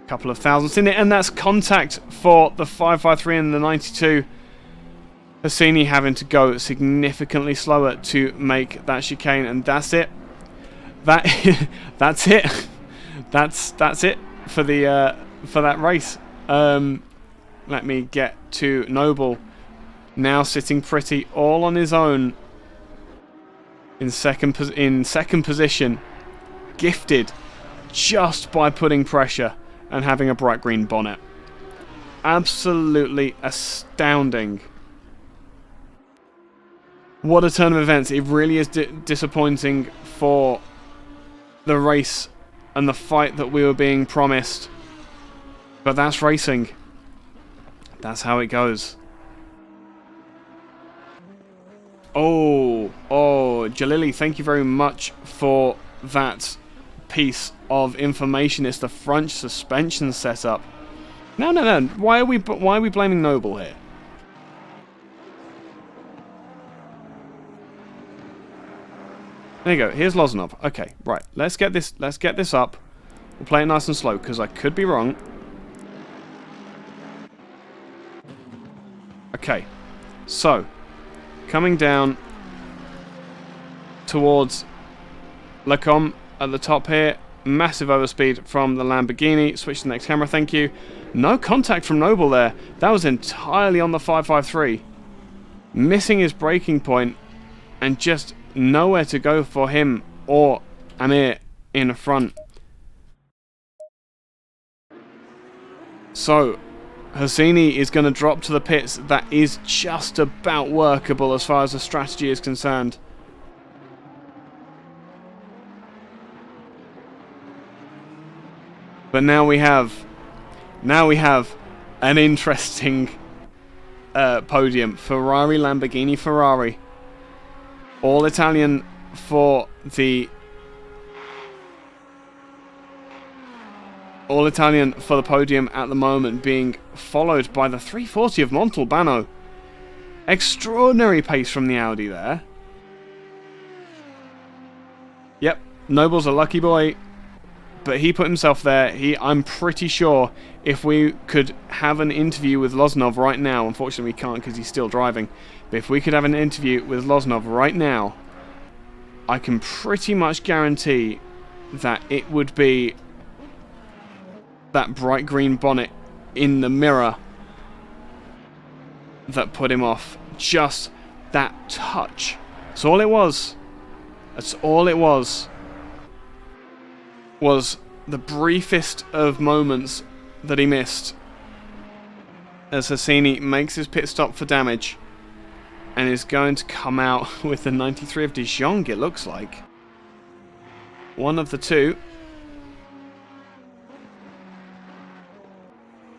A couple of thousandths in it, and that's contact for the 553 and the 92. Hassini having to go significantly slower to make that chicane, and that's it. That's it. That's it for the for that race. Let me get to Noble. Now sitting pretty all on his own. in second position, gifted just by putting pressure and having a bright green bonnet. Absolutely astounding. What a turn of events. It really is disappointing for the race and the fight that we were being promised. But that's racing. That's how it goes. Oh, Jalili, thank you very much for that piece of information. It's the front suspension setup. No. Why are we blaming Noble here? There you go. Here's Lozanov. Okay, right. Let's get this up. We'll play it nice and slow because I could be wrong. Okay. So, coming down towards Lacombe at the top here. Massive overspeed from the Lamborghini. Switch to the next camera, thank you. No contact from Noble there. That was entirely on the 553. Missing his braking point and just nowhere to go for him or Amir in front. So, Hosseini is going to drop to the pits. That is just about workable as far as the strategy is concerned. But now we have an interesting podium. Ferrari, Lamborghini, Ferrari. All Italian for the podium at the moment, being followed by the 340 of Montalbano. Extraordinary pace from the Audi there. Yep, Noble's a lucky boy, but he put himself there. I'm pretty sure if we could have an interview with Lozanov right now, unfortunately we can't because he's still driving, but if we could have an interview with Lozanov right now, I can pretty much guarantee that it would be that bright green bonnet in the mirror that put him off. Just that touch. That's all it was. That's all it was. Was the briefest of moments that he missed as Hosseini makes his pit stop for damage and is going to come out with the 93 of De Jong, it looks like. One of the two.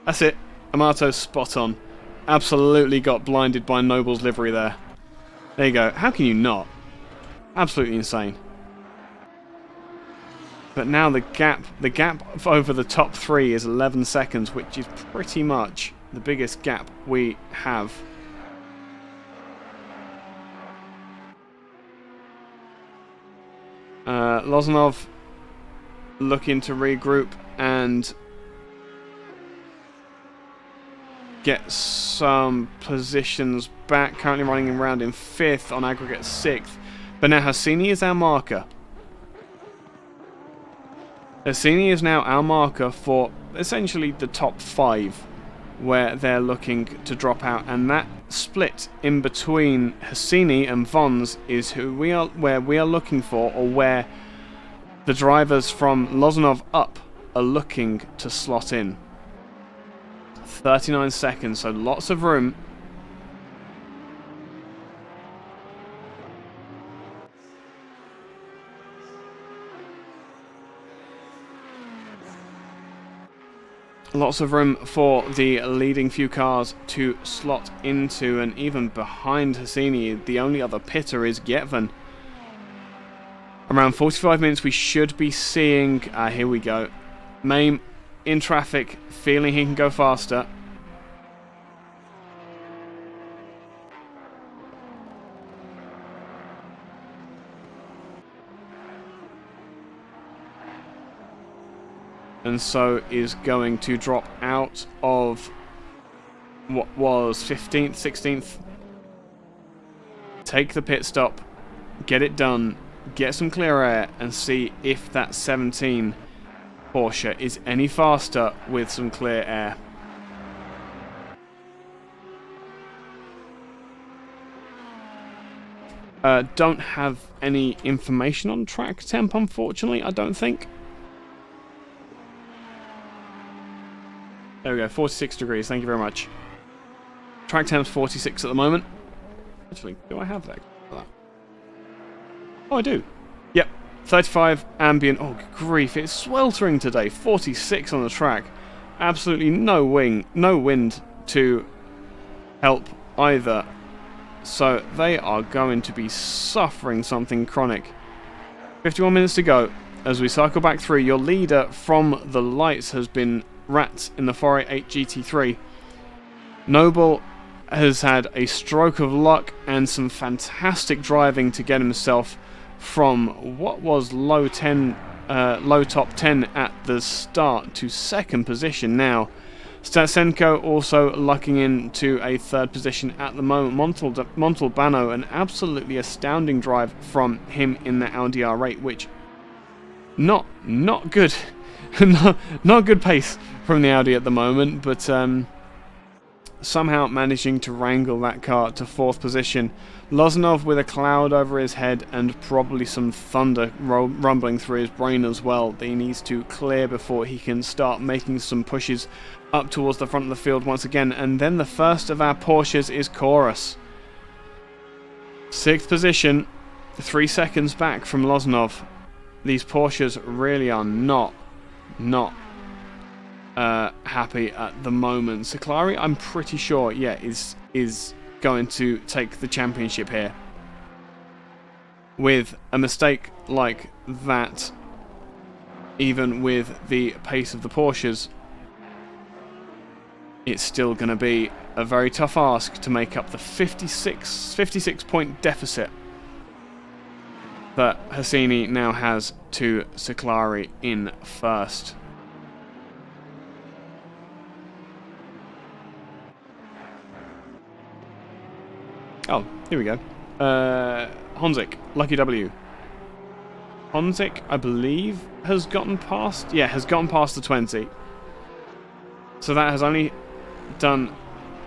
That's it. Amato's spot on. Absolutely got blinded by Noble's livery there. There you go. How can you not? Absolutely insane. But now the gap over the top three is 11 seconds, which is pretty much the biggest gap we have. Lozanov looking to regroup and get some positions back. Currently running around in 5th, on aggregate 6th. But now Hosseini is our marker. Hosseini is now our marker for essentially the top 5, where they're looking to drop out, and that split in between Hosseini and Vons is where we are looking for, or where the drivers from Lozanov up are looking to slot in. 39 seconds, so lots of room. Lots of room for the leading few cars to slot into, and even behind Hosseini, the only other pitter is Getvan. Around 45 minutes we should be seeing, here we go, Mame in traffic, feeling he can go faster. And so is going to drop out of what was 15th, 16th. Take the pit stop, get it done, get some clear air, and see if that 17 Porsche is any faster with some clear air. Don't have any information on track temp, unfortunately, I don't think. There we go, 46 degrees, thank you very much. Track temp's 46 at the moment. Actually, do I have that? Oh, I do. Yep, 35 ambient. Oh, good grief, it's sweltering today. 46 on the track. Absolutely no wind to help either. So they are going to be suffering something chronic. 51 minutes to go. As we cycle back through, your leader from the lights has been Rats in the 488 GT3. Noble has had a stroke of luck and some fantastic driving to get himself from what was low top 10 at the start to second position now. Statsenko also lucking into a third position at the moment. Montalbano, an absolutely astounding drive from him in the Audi R8, which not good, not good pace from the Audi at the moment, but somehow managing to wrangle that car to fourth position. Lozanov with a cloud over his head and probably some thunder rumbling through his brain as well that he needs to clear before he can start making some pushes up towards the front of the field once again. And then the first of our Porsches is Chorus. Sixth position, 3 seconds back from Lozanov. These Porsches really are not happy at the moment. Seclari, I'm pretty sure, yeah, is going to take the championship here. With a mistake like that, even with the pace of the Porsches, it's still going to be a very tough ask to make up the 56 point deficit that Hassini now has to Seclari in first. Oh, here we go. Honzik, Lucky W. Honzik, I believe, has gotten past... Yeah, has gotten past the 20. So that has only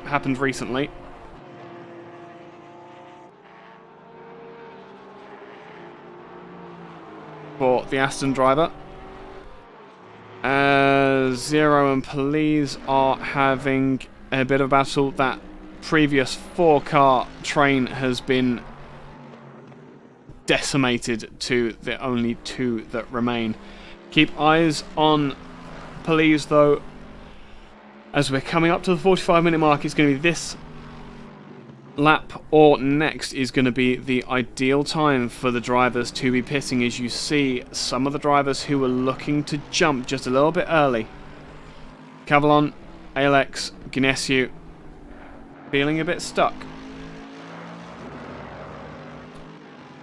happened recently. For the Aston driver. Zero and Police are having a bit of a battle. That previous 4-car train has been decimated to the only 2 that remain. Keep eyes on Police though. As we're coming up to the 45-minute mark, it's going to be this lap or next is going to be the ideal time for the drivers to be pitting, as you see some of the drivers who were looking to jump just a little bit early. Cavallon, Alex, Gnesiu, feeling a bit stuck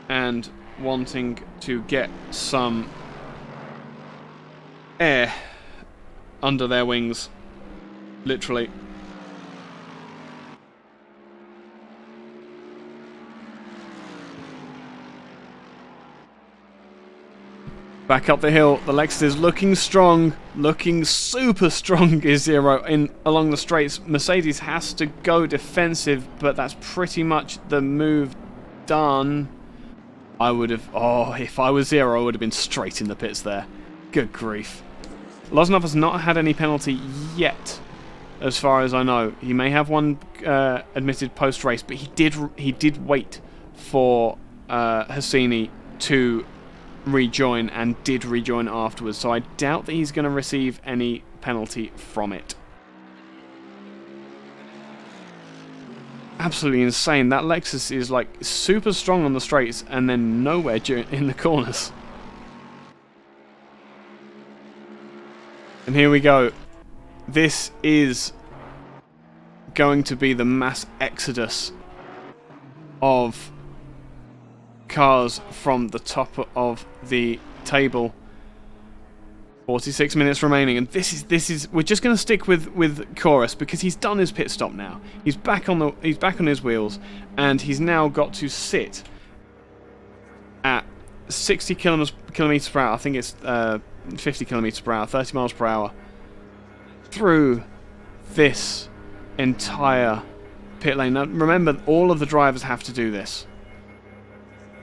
and wanting to get some air under their wings, literally. Back up the hill, the Lexus is looking strong, looking super strong is Zero in along the straights. Mercedes has to go defensive, but that's pretty much the move done. I would have, if I was Zero, I would have been straight in the pits there. Good grief. Lozanov has not had any penalty yet, as far as I know. He may have one admitted post-race, but he did wait for Hassini to rejoin and did rejoin afterwards, so I doubt that he's going to receive any penalty from it. Absolutely insane. That Lexus is like super strong on the straights and then nowhere in the corners. And here we go. This is going to be the mass exodus of cars from the top of the table. 46 minutes remaining, and this is we're just going to stick with Chorus because he's done his pit stop now. He's back on his wheels, and he's now got to sit at 60 kilometers per hour. I think it's 50 kilometers per hour, 30 miles per hour through this entire pit lane. Now remember, all of the drivers have to do this.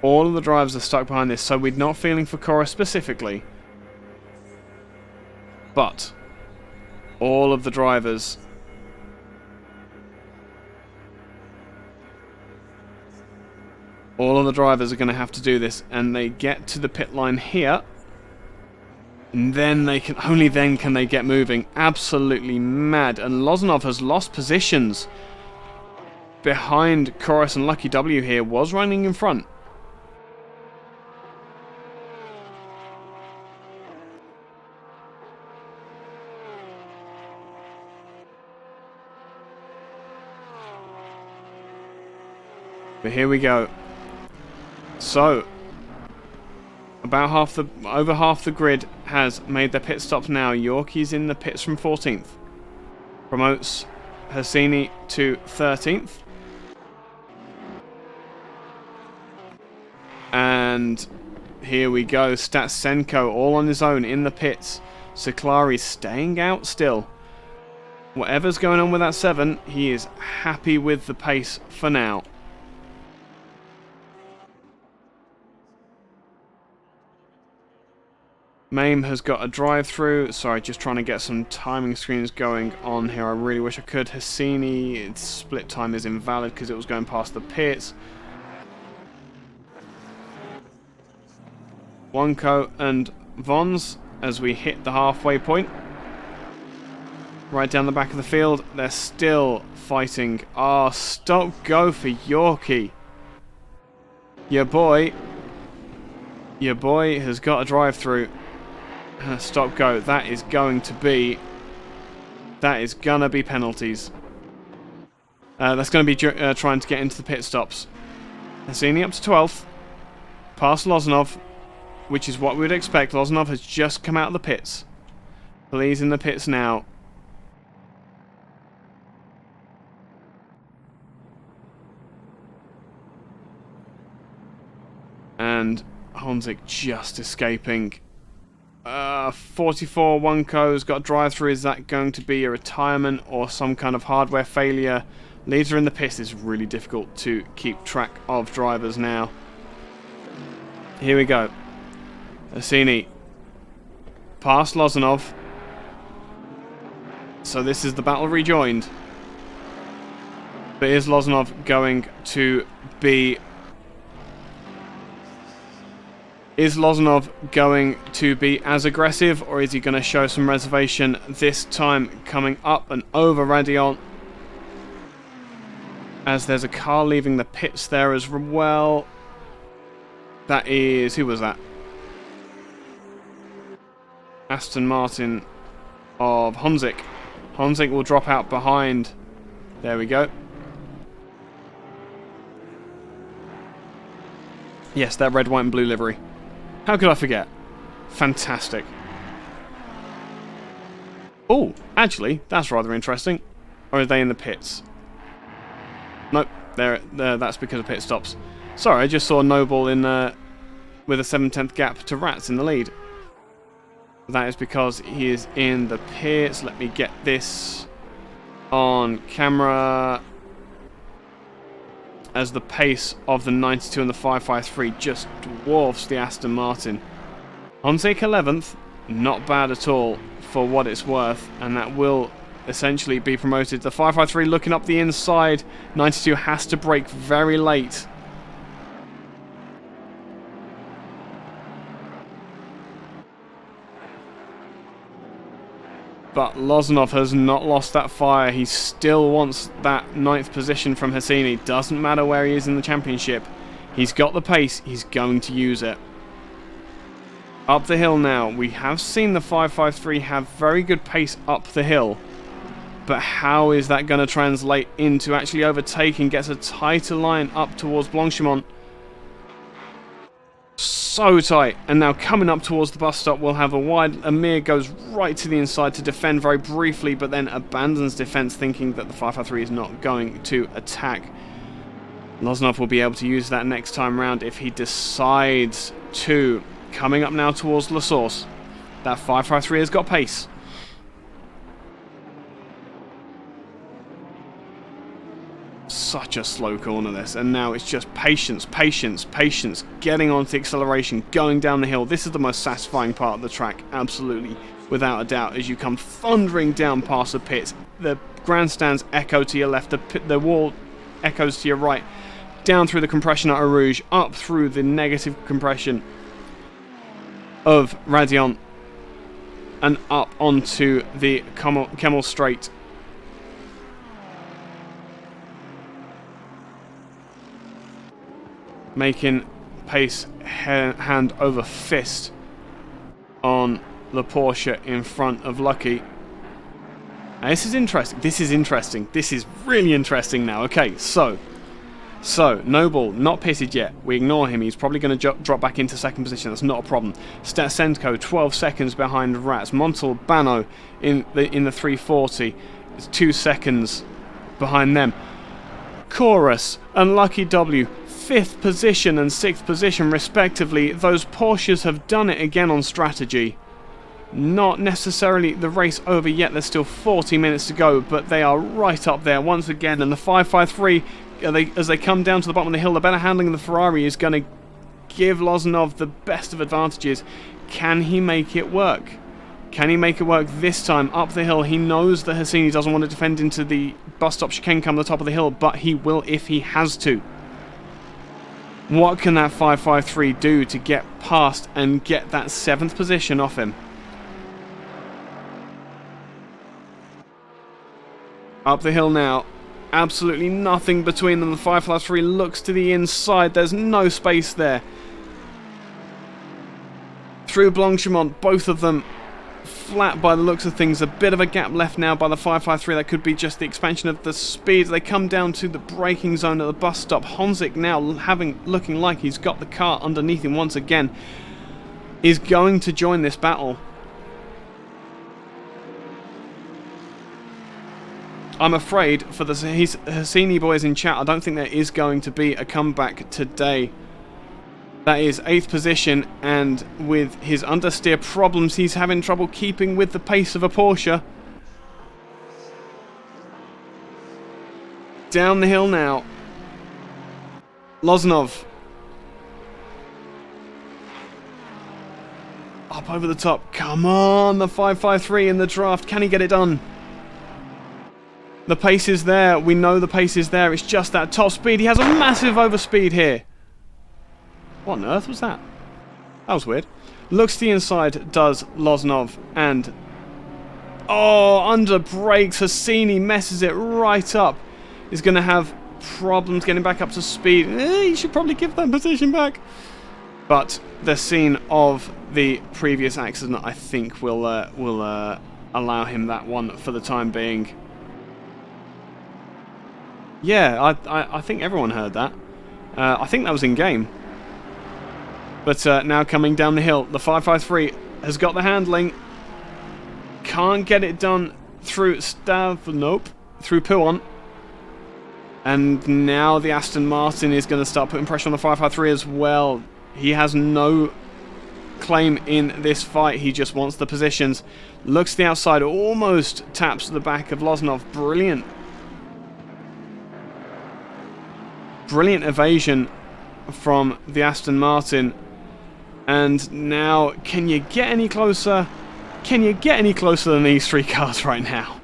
All of the drivers are stuck behind this, so we're not feeling for Cora specifically. But all of the drivers are going to have to do this, and they get to the pit line here, and then only then can they get moving. Absolutely mad. And Lozanov has lost positions behind Chorus, and Lucky W here was running in front. But here we go. So, over half the grid has made their pit stops now. Yorkie's in the pits from 14th. Promotes Hassini to 13th. And here we go. Statsenko all on his own in the pits. Siklari staying out still. Whatever's going on with that 7, he is happy with the pace for now. Mame has got a drive-through. Sorry, just trying to get some timing screens going on here. I really wish I could. Hassini, its split time is invalid because it was going past the pits. Wonko and Vons as we hit the halfway point. Right down the back of the field. They're still fighting. Ah, stop go for Yorkie. Your boy has got a drive-through. Stop go. That is gonna be penalties. That's going to be trying to get into the pit stops. Hassini up to 12th. Past Lozanov, which is what we would expect. Lozanov has just come out of the pits. Please in the pits now. And Honzik just escaping. 44 Wonko's got a drive-through. Is that going to be a retirement or some kind of hardware failure? Leader in the pits is really difficult to keep track of drivers now. Here we go. Hassini past Lozanov. So this is the battle rejoined. But is Lozanov going to be... Is Lozanov going to be as aggressive, or is he going to show some reservation this time, coming up and over Radion? As there's a car leaving the pits there as well. That is... Who was that? Aston Martin of Honzik. Honzik will drop out behind. There we go. Yes, that red, white and blue livery. How could I forget? Fantastic. Oh, actually, that's rather interesting. Or are they in the pits? Nope, that's because of pit stops. Sorry, I just saw Noble in with a 7/10 gap to Rats in the lead. That is because he is in the pits. Let me get this on camera. As the pace of the 92 and the 553 just dwarfs the Aston Martin. Honzik 11th, not bad at all for what it's worth, and that will essentially be promoted. The 553 looking up the inside. 92 has to brake very late. But Lozanov has not lost that fire. He still wants that 9th position from Hassini. Doesn't matter where he is in the championship. He's got the pace. He's going to use it. Up the hill now. We have seen the 553 have very good pace up the hill. But how is that going to translate into actually overtaking? Gets a tighter line up towards Blanchimont. So tight, and now coming up towards the bus stop, we'll have a wide. Amir goes right to the inside to defend very briefly, but then abandons defense, thinking that the 553 is not going to attack. Lozanov will be able to use that next time round if he decides to. Coming up now towards La Source. That 553 has got pace. Such a slow corner this, and now it's just patience, patience, patience, getting onto the acceleration, going down the hill. This is the most satisfying part of the track, absolutely, without a doubt, as you come thundering down past the pits. The grandstands echo to your left, the wall echoes to your right, down through the compression at Eau Rouge, up through the negative compression of Radion, and up onto the Kemmel Straight. Making pace hand over fist on the Porsche in front of Lucky. Now, this is interesting. This is interesting. This is really interesting now. Okay, so Noble not pitted yet. We ignore him. He's probably going to drop back into second position. That's not a problem. Stasenko 12 seconds behind Rats. Montalbano in the 340 is 2 seconds behind them. Chorus and Lucky W 5th position and 6th position respectively. Those Porsches have done it again on strategy. Not necessarily the race over yet. There's still 40 minutes to go, but they are right up there once again. And the 553, as they come down to the bottom of the hill, the better handling of the Ferrari is going to give Lozanov the best of advantages. Can he make it work? Can he make it work this time up the hill? He knows that Hassini doesn't want to defend into the bus stop chicane come the top of the hill, but he will if he has to. What can that 553 do to get past and get that 7th position off him? Up the hill now. Absolutely nothing between them. The 553 looks to the inside. There's no space there. Through Blanchimont, both of them flat by the looks of things. A bit of a gap left now by the 553. That could be just the expansion of the speed. They come down to the braking zone at the bus stop. Honzik now looking like he's got the car underneath him once again. Is going to join this battle. I'm afraid for the Hassini boys in chat, I don't think there is going to be a comeback today. That is 8th position, and with his understeer problems, he's having trouble keeping with the pace of a Porsche. Down the hill now. Lozanov. Up over the top. Come on, the 553 in the draft. Can he get it done? The pace is there. We know the pace is there. It's just that top speed. He has a massive overspeed here. What on earth was that? That was weird. Looks to the inside, does Lozanov, and under brakes. Hassini messes it right up. He's going to have problems getting back up to speed. He should probably give that position back. But the scene of the previous accident, I think, will allow him that one for the time being. Yeah, I think everyone heard that. I think that was in game. But now coming down the hill, the 553 has got the handling. Can't get it done through through Pouon. And now the Aston Martin is going to start putting pressure on the 553 as well. He has no claim in this fight. He just wants the positions. Looks to the outside, almost taps the back of Lozanov. Brilliant. Brilliant evasion from the Aston Martin. And now, can you get any closer? Can you get any closer than these three cars right now?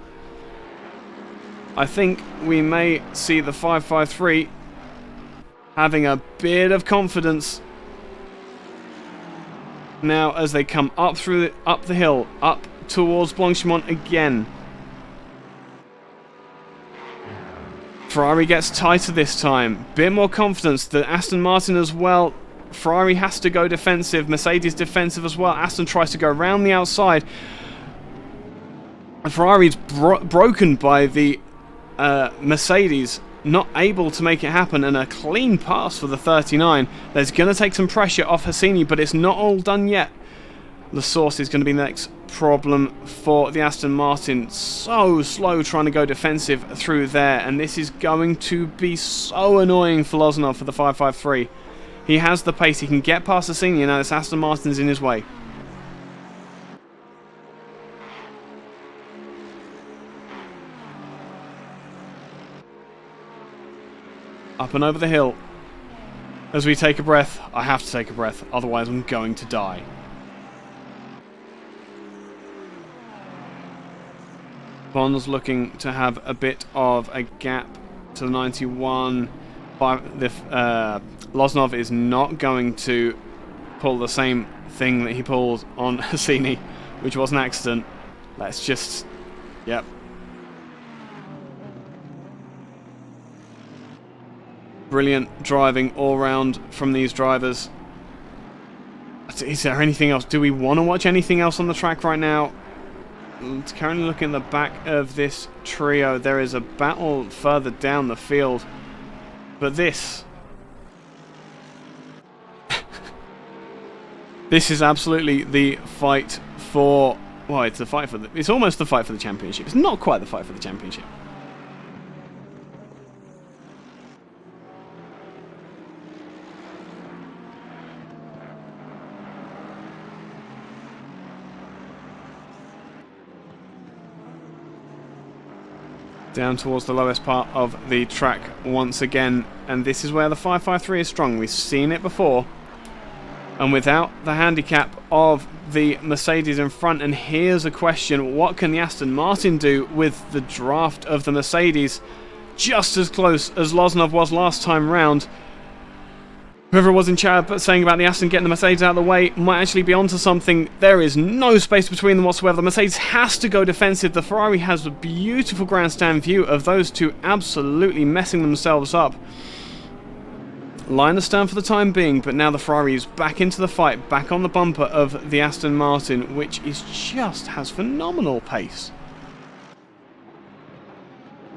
I think we may see the 553 having a bit of confidence now as they come up the hill, up towards Blanchimont again. Ferrari gets tighter this time. Bit more confidence. The Aston Martin as well. Ferrari has to go defensive. Mercedes defensive as well. Aston tries to go around the outside. Ferrari's broken by the Mercedes. Not able to make it happen. And a clean pass for the 39. There's going to take some pressure off Hassini, but it's not all done yet. The source is going to be the next problem for the Aston Martin. So slow trying to go defensive through there. And this is going to be so annoying for Lozanov for the 553. He has the pace. He can get past Hassini. Now this Aston Martin's in his way. Up and over the hill. As we take a breath, I have to take a breath, otherwise I'm going to die. Bond's looking to have a bit of a gap to the 91. Loznov is not going to pull the same thing that he pulled on Hassini, which was an accident. Let's just... Yep. Brilliant driving all round from these drivers. Is there anything else? Do we want to watch anything else on the track right now? It's currently looking at the back of this trio. There is a battle further down the field. But this... this is absolutely the fight for... Well, it's the fight for the... It's almost the fight for the championship. It's not quite the fight for the championship. Down towards the lowest part of the track once again, and this is where the 553 is strong. We've seen it before, and without the handicap of the Mercedes in front. And here's a question: what can the Aston Martin do with the draft of the Mercedes? Just as close as Loznov was last time round. Whoever was in chat saying about the Aston getting the Mercedes out of the way might actually be onto something. There is no space between them whatsoever. The Mercedes has to go defensive. The Ferrari has a beautiful grandstand view of those two absolutely messing themselves up. Line astern for the time being, but now the Ferrari is back into the fight, back on the bumper of the Aston Martin, which is just has phenomenal pace.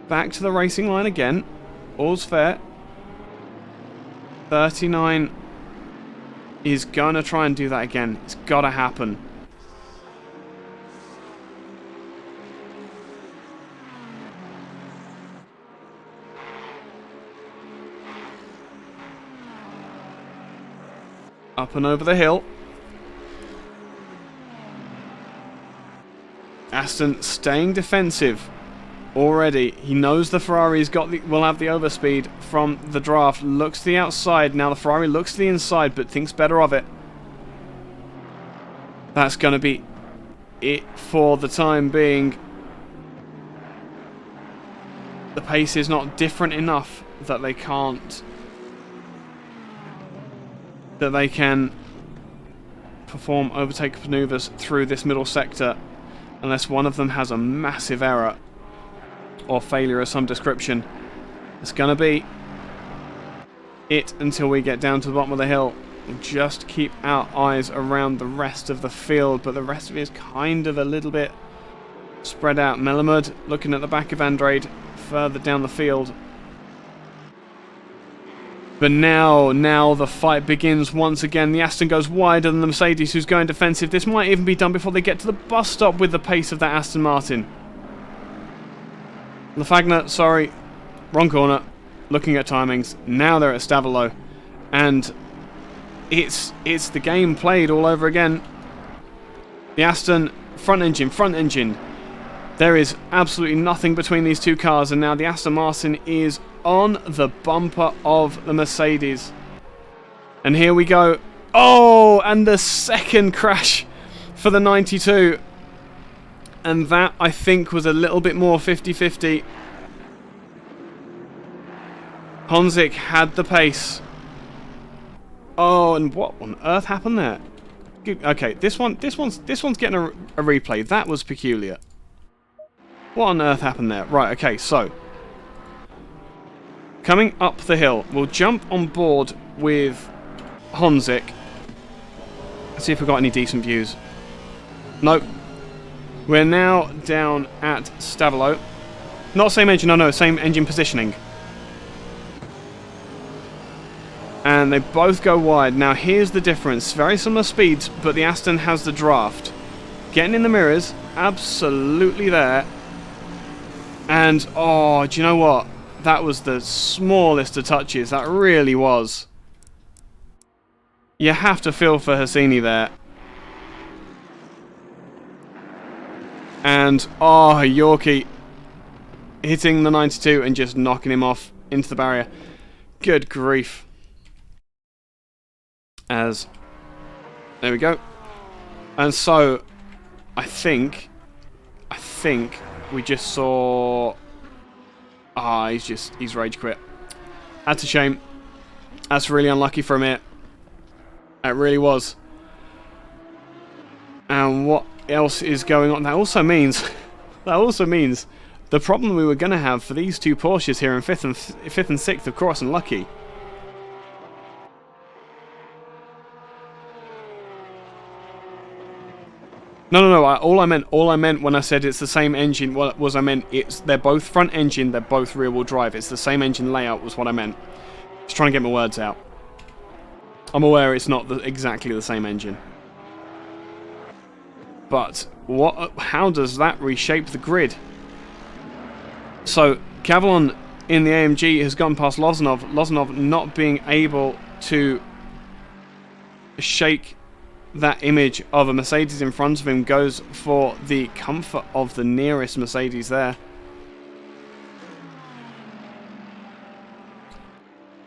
Back to the racing line again. All's fair. 39 is going to try and do that again. It's got to happen. Up and over the hill. Aston staying defensive. Already, he knows the Ferrari's will have the overspeed from the draft. Looks to the outside. Now the Ferrari looks to the inside, but thinks better of it. That's going to be it for the time being. The pace is not different enough that they can't... that they can perform overtake maneuvers through this middle sector unless one of them has a massive error or failure of some description. It's going to be it until we get down to the bottom of the hill. We'll just keep our eyes around the rest of the field, but the rest of it is kind of a little bit spread out. Melamud looking at the back of Andrade further down the field. But now the fight begins once again. The Aston goes wider than the Mercedes, who's going defensive. This might even be done before they get to the bus stop with the pace of that Aston Martin. Lafagna, sorry, wrong corner. Looking at timings. Now they're at Stavelot. And it's the game played all over again. The Aston, front engine. There is absolutely nothing between these two cars, and now the Aston Martin is on the bumper of the Mercedes. And here we go. Oh, and the second crash for the 92. And that, I think, was a little bit more 50-50. Honzik had the pace. Oh, and what on earth happened there? Okay, this one's getting a replay. That was peculiar. What on earth happened there? Right, okay, so coming up the hill, we'll jump on board with Honzik. Let's see if we've got any decent views. Nope. We're now down at Stavelot. Not same engine, no, same engine positioning. And they both go wide. Now here's the difference. Very similar speeds, but the Aston has the draft. Getting in the mirrors, absolutely there. And, oh, do you know what? That was the smallest of touches. That really was. You have to feel for Hassini there. And, oh, Yorkie hitting the 92 and just knocking him off into the barrier. Good grief. There we go. And so, I think we just saw... he's rage quit. That's a shame. That's really unlucky for him. It really was. And what else is going on? That also means the problem we were going to have for these two Porsches here in 5th and 6th, of course, and lucky. No. All I meant when I said it's the same engine was I meant they're both front engine, they're both rear wheel drive. It's the same engine layout was what I meant. Just trying to get my words out. I'm aware it's not exactly the same engine. But how does that reshape the grid? So Cavallon in the AMG has gone past Lozanov. Lozanov not being able to shake that image of a Mercedes in front of him, goes for the comfort of the nearest Mercedes there.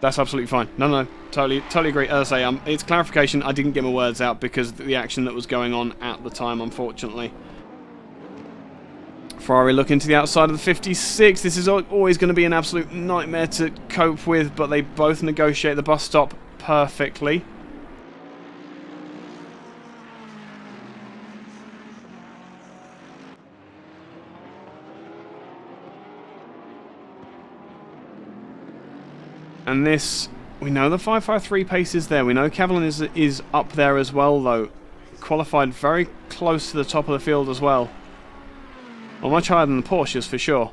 That's absolutely fine. No, totally agree. As I say, it's clarification. I didn't get my words out because of the action that was going on at the time, unfortunately. Ferrari looking to the outside of the 56. This is always going to be an absolute nightmare to cope with, but they both negotiate the bus stop perfectly. And this, we know the 553 pace is there. We know Cavallon is up there as well, though. Qualified very close to the top of the field as well. Well, much higher than the Porsches, for sure.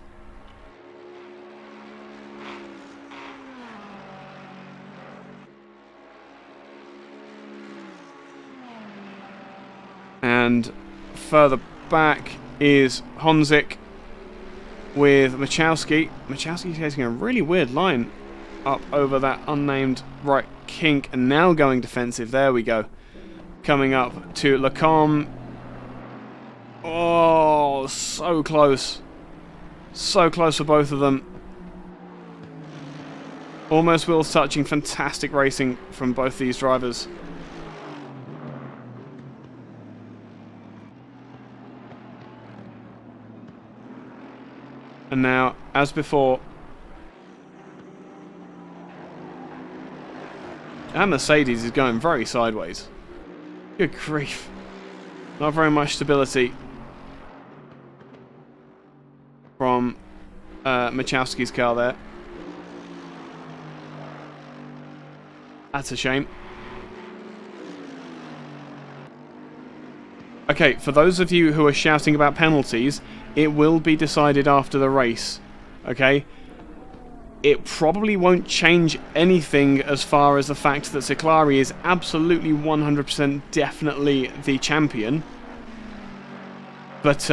And further back is Honzik with Machowski. Machowski's taking a really weird line up over that unnamed right kink, and now going defensive. There we go. Coming up to Lacombe. Oh, so close. So close for both of them. Almost wheels touching. Fantastic racing from both these drivers. And now, as before, that Mercedes is going very sideways. Good grief. Not very much stability from Machowski's car there. That's a shame. Okay, for those of you who are shouting about penalties, it will be decided after the race. Okay? It probably won't change anything as far as the fact that Ciclari is absolutely 100% definitely the champion. But,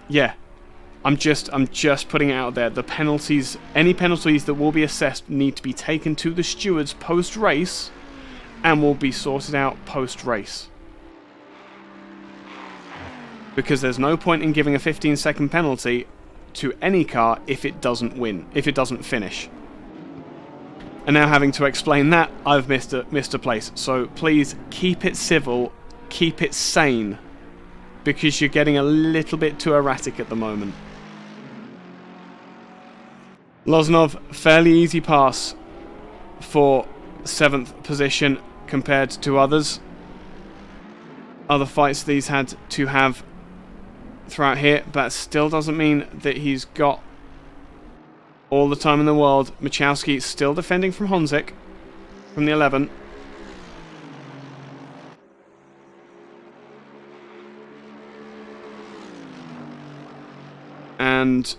yeah. I'm just putting it out there. The penalties, any penalties that will be assessed need to be taken to the stewards post-race and will be sorted out post-race. Because there's no point in giving a 15-second penalty to any car if it doesn't win, if it doesn't finish. And now having to explain that, I've missed a place. So please keep it civil, keep it sane, because you're getting a little bit too erratic at the moment. Lozanov, fairly easy pass for 7th position compared to others. Other fights these had to have throughout here, but still doesn't mean that he's got all the time in the world. Machowski still defending from Honzik from the 11. And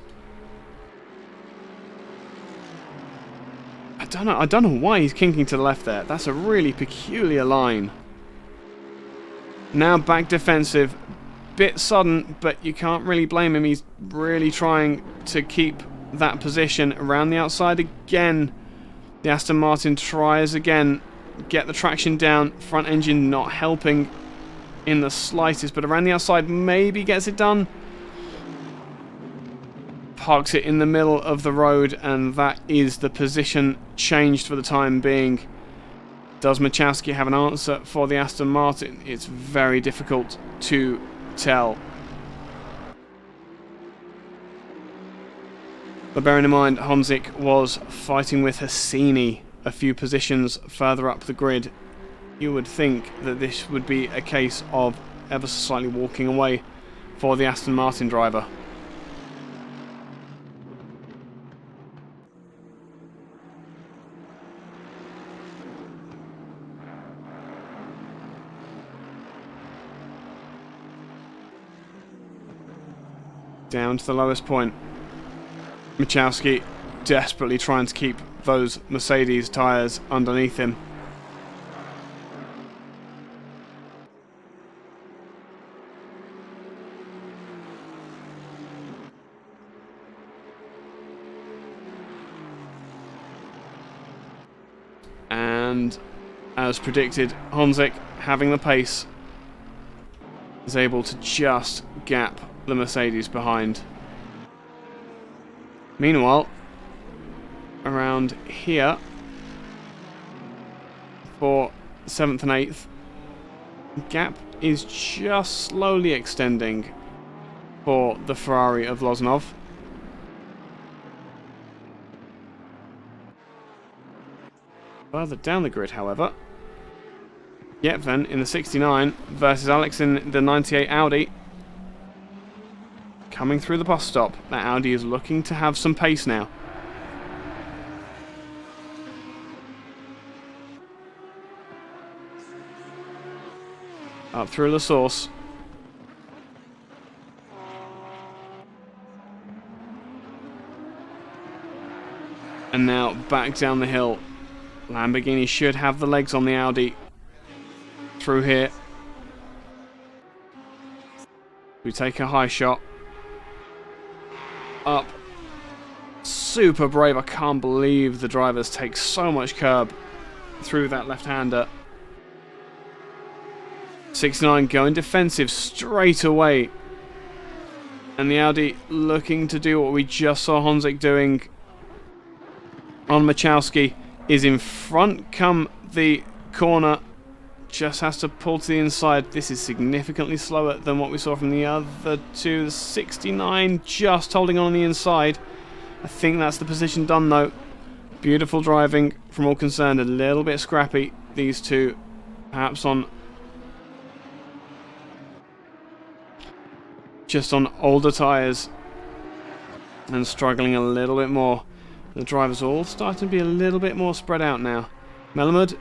I don't know why he's kinking to the left there. That's a really peculiar line. Now back defensive. Bit sudden, but you can't really blame him. He's really trying to keep that position. Around the outside again. The Aston Martin tries again. Get the traction down. Front engine not helping in the slightest, but around the outside maybe gets it done. parks it in the middle of the road, and that is the position changed for the time being. Does Machowski have an answer for the Aston Martin? It's very difficult to tell. But bearing in mind, Honzik was fighting with Hassini a few positions further up the grid, you would think that this would be a case of ever so slightly walking away for the Aston Martin driver. Down to the lowest point. Machowski desperately trying to keep those Mercedes tyres underneath him. And as predicted, Honzik, having the pace, is able to just gap the Mercedes behind. Meanwhile, around here for 7th and 8th, gap is just slowly extending for the Ferrari of Loznov. Further down the grid, however, Yetven in the 69 versus Alex in the 98 Audi. Coming through the bus stop, that Audi is looking to have some pace now. Up through the source. And now back down the hill. Lamborghini should have the legs on the Audi. Through here. We take a high shot. Up. Super brave. I can't believe the drivers take so much curb through that left-hander. 69 going defensive straight away. And the Audi looking to do what we just saw Honzik doing on Machowski. Is in front come the corner. Just has to pull to the inside. This is significantly slower than what we saw from the other two. The 69 just holding on the inside. I think that's the position done though. Beautiful driving from all concerned. A little bit scrappy, these two. Perhaps on just on older tyres. And struggling a little bit more. The drivers all starting to be a little bit more spread out now. Melamed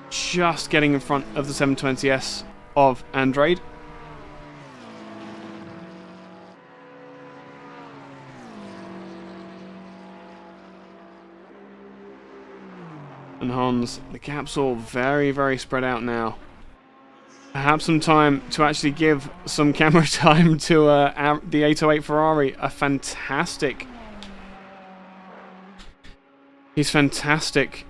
just getting in front of the 720S of Andrade. And Hans, the gap's all very, very spread out now. Perhaps some time to actually give some camera time to the 808 Ferrari. A fantastic... He's fantastic.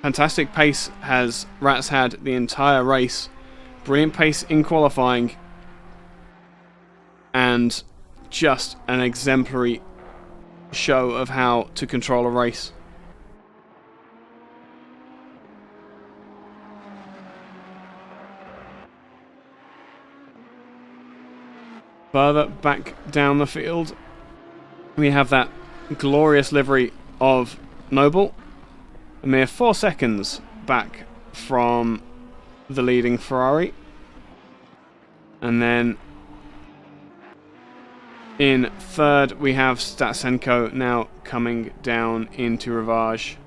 Fantastic pace has Rats had the entire race. Brilliant pace in qualifying. And just an exemplary show of how to control a race. Further back down the field, we have that glorious livery of Noble. A mere 4 seconds back from the leading Ferrari. And then in third we have Statsenko now coming down into Rivage.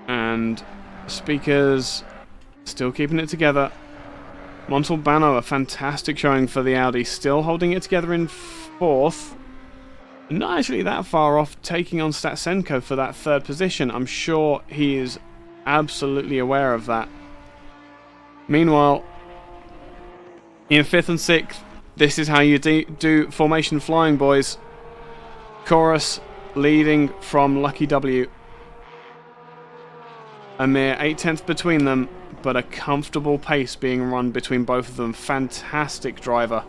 And Speakers still keeping it together. Montalbano, a fantastic showing for the Audi, still holding it together in fourth. Not actually that far off taking on Statsenko for that third position. I'm sure he is absolutely aware of that. Meanwhile, in fifth and sixth, this is how you do formation flying, boys. Chorus leading from Lucky W. A mere 8/10 between them, but a comfortable pace being run between both of them. Fantastic driver.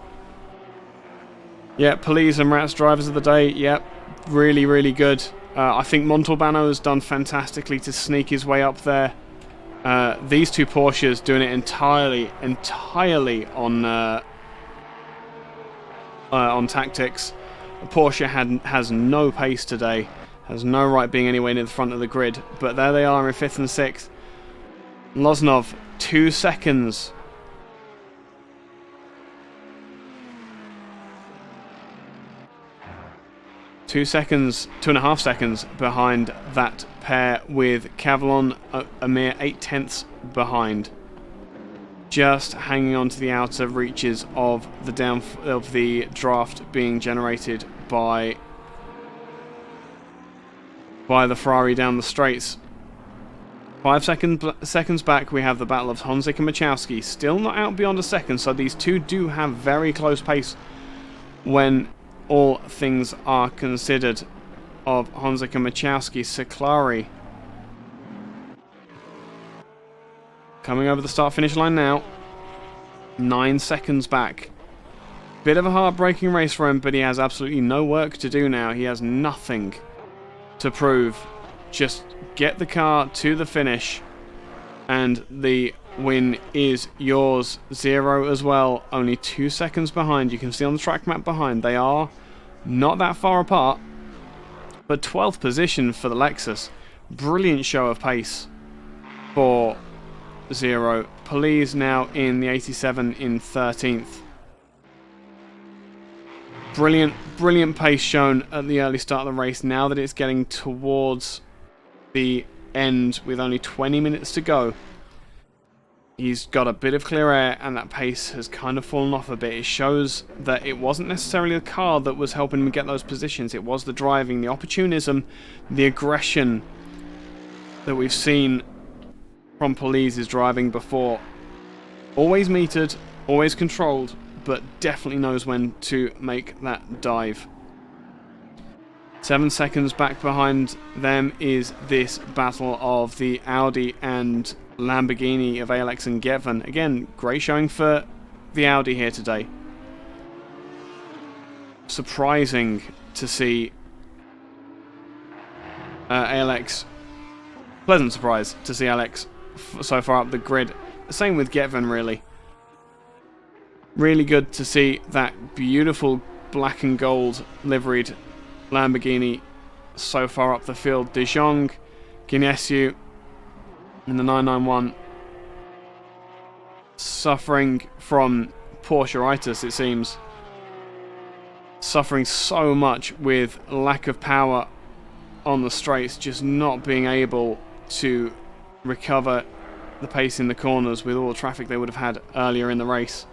Yeah, Police and Rats drivers of the day. Yep, really, really good. I think Montalbano has done fantastically to sneak his way up there. These two Porsches doing it entirely on tactics. Porsche has no pace today, has no right being anywhere near the front of the grid, but there they are in 5th and 6th. Loznov, 2 seconds. Two and a half seconds behind that pair, with Cavallon a mere 8/10 behind. Just hanging on to the outer reaches of the draft being generated by the Ferrari down the straights. 5 seconds back, we have the battle of Honzik and Machowski. Still not out beyond a second, so these two do have very close pace when all things are considered of Honzik and Machowski. Seclari coming over the start-finish line now. 9 seconds back. Bit of a heartbreaking race for him, but he has absolutely no work to do now. He has nothing to prove. Just get the car to the finish, and the win is yours. 0 as well, only 2 seconds behind. You can see on the track map behind, they are not that far apart, but 12th position for the Lexus. Brilliant show of pace for 0. Police now in the 87 in 13th. Brilliant pace shown at the early start of the race. Now that it's getting towards the end with only 20 minutes to go, he's got a bit of clear air, and that pace has kind of fallen off a bit. It shows that it wasn't necessarily the car that was helping him get those positions. It was the driving, the opportunism, the aggression that we've seen from Police's driving before. Always metered, always controlled, but definitely knows when to make that dive. 7 seconds back behind them is this battle of the Audi and Lamborghini of Alex and Getvan. Again, great showing for the Audi here today. Surprising to see Alex. Pleasant surprise to see Alex so far up the grid. Same with Getvan, really. Really good to see that beautiful black and gold liveried Lamborghini so far up the field. De Jong, Guinescu in the 991, suffering from Porsche-itis, it seems. Suffering so much with lack of power on the straights, just not being able to recover the pace in the corners with all the traffic they would have had earlier in the race.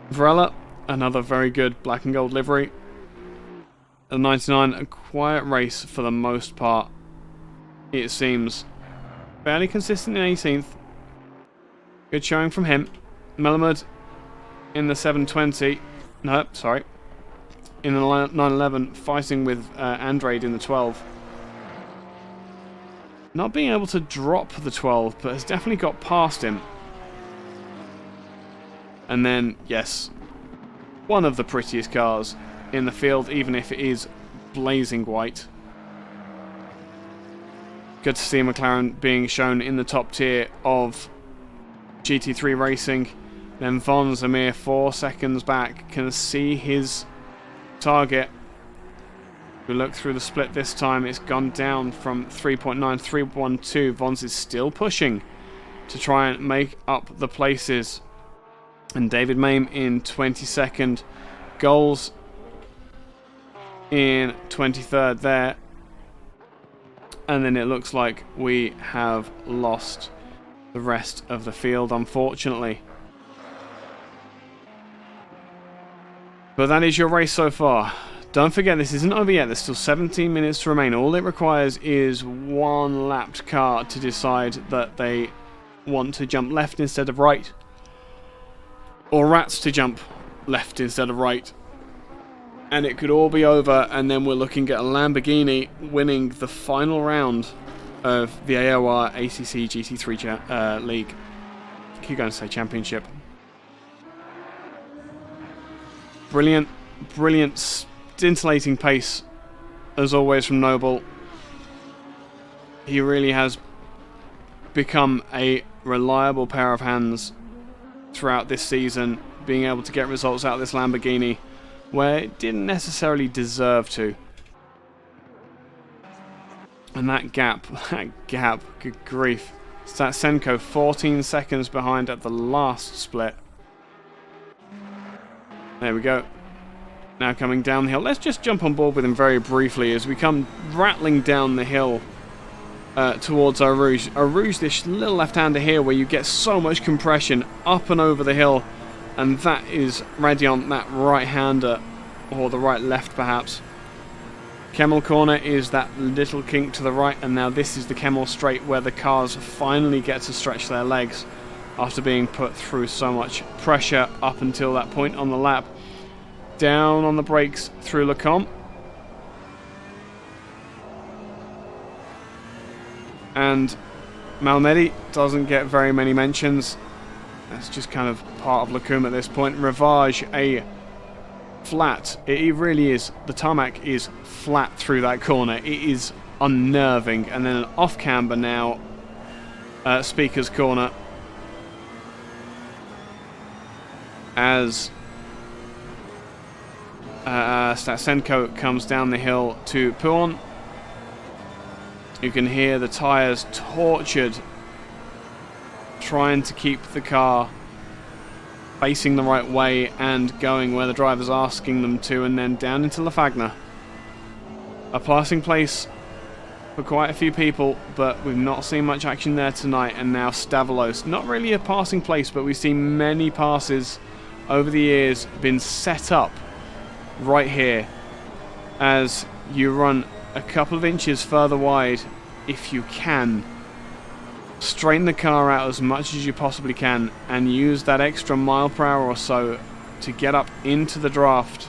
Varela, another very good black and gold livery. The 99, a quiet race for the most part, it seems. Fairly consistent in 18th. Good showing from him. Melamed in the 720. No, sorry. In the 911, fighting with Andrade in the 12. Not being able to drop the 12, but has definitely got past him. And then, yes, one of the prettiest cars in the field, even if it is blazing white. Good to see McLaren being shown in the top tier of GT3 racing. Then Von's a mere 4 seconds back, can see his target. If we look through the split this time, it's gone down from 3.9 3.12. Vons is still pushing to try and make up the places. And David Mame in 22nd. Goals in 23rd there. And then it looks like we have lost the rest of the field, unfortunately. But that is your race so far. Don't forget, this isn't over yet. There's still 17 minutes to remain. All it requires is one lapped car to decide that they want to jump left instead of right. Or Rats to jump left instead of right. And it could all be over, and then we're looking at a Lamborghini winning the final round of the AOR ACC GT3 League. Keep going to say championship. Brilliant, brilliant, scintillating pace, as always, from Noble. He really has become a reliable pair of hands throughout this season, being able to get results out of this Lamborghini where it didn't necessarily deserve to. And that gap, good grief. Statsenko 14 seconds behind at the last split. There we go. Now coming down the hill. Let's just jump on board with him very briefly as we come rattling down the hill towards Eau Rouge. Eau Rouge, this little left-hander here where you get so much compression up and over the hill. And that is Radiant, that right-hander, or the right-left perhaps. Kemmel corner is that little kink to the right, and now this is the Kemmel straight where the cars finally get to stretch their legs after being put through so much pressure up until that point on the lap. Down on the brakes through Lecomte. And Malmedy doesn't get very many mentions. That's just kind of part of Lecomte at this point. Rivage, a flat. It really is. The tarmac is flat through that corner. It is unnerving. And then an off camber now. Speaker's corner. As Statsenko comes down the hill to Pouan. You can hear the tyres tortured, trying to keep the car facing the right way and going where the driver's asking them to, and then down into Lafagna. A passing place for quite a few people, but we've not seen much action there tonight. And now Stavalos, not really a passing place, but we've seen many passes over the years been set up right here as you run a couple of inches further wide if you can. Straighten the car out as much as you possibly can and use that extra mile per hour or so to get up into the draft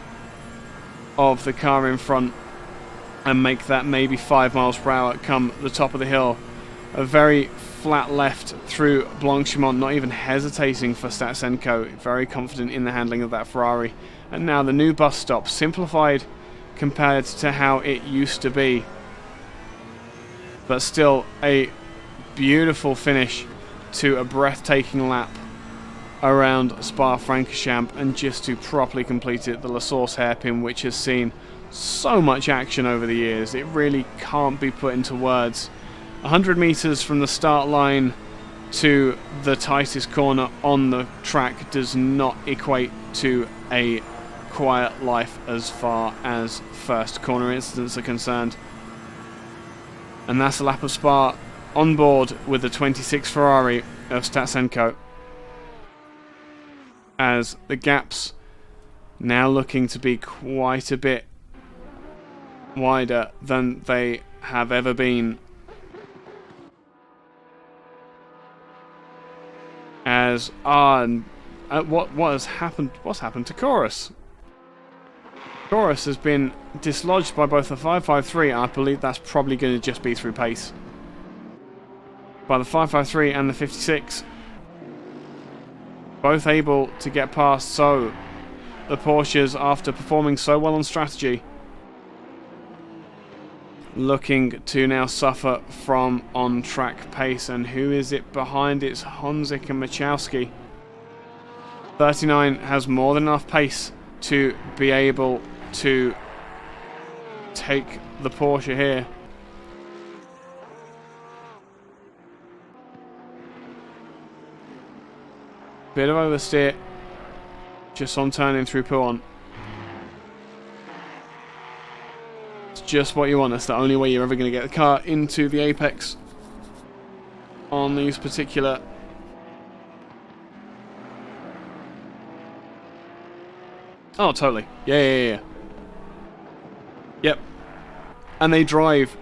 of the car in front and make that maybe 5 miles per hour come the top of the hill. A very flat left through Blanchimont, not even hesitating for Statsenko. Very confident in the handling of that Ferrari. And now the new bus stop, simplified compared to how it used to be, but still a beautiful finish to a breathtaking lap around Spa Francorchamps, and just to properly complete it, the La Source hairpin, which has seen so much action over the years. It really can't be put into words. 100 meters from the start line to the tightest corner on the track does not equate to a quiet life as far as first corner incidents are concerned. And that's a lap of Spa on board with the 26 Ferrari of Statsenko, as the gaps now looking to be quite a bit wider than they have ever been. As what has happened? What's happened to Chorus? Chorus has been dislodged by both the 553. I believe that's probably going to just be through pace. By the 553 and the 56, both able to get past. So the Porsches, after performing so well on strategy, looking to now suffer from on-track pace. And who is it behind? It's Honzik and Machowski. 39 has more than enough pace to be able to take the Porsche here. Bit of oversteer just on turning through Pouan. It's just what you want. That's the only way you're ever going to get the car into the apex on these particular Oh, totally. Yeah. Yep. And they drive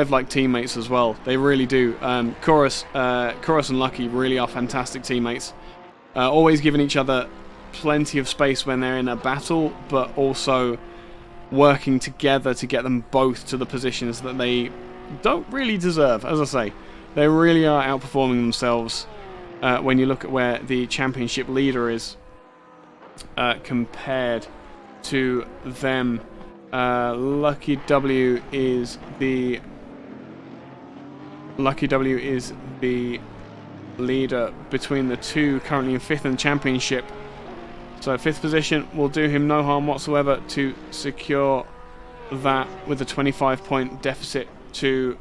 like teammates as well. They really do. Chorus and Lucky really are fantastic teammates. Always giving each other plenty of space when they're in a battle, but also working together to get them both to the positions that they don't really deserve, as I say. They really are outperforming themselves when you look at where the championship leader is compared to them. Lucky W is the leader between the two, currently in 5th in the championship. So 5th position will do him no harm whatsoever to secure that with a 25-point deficit to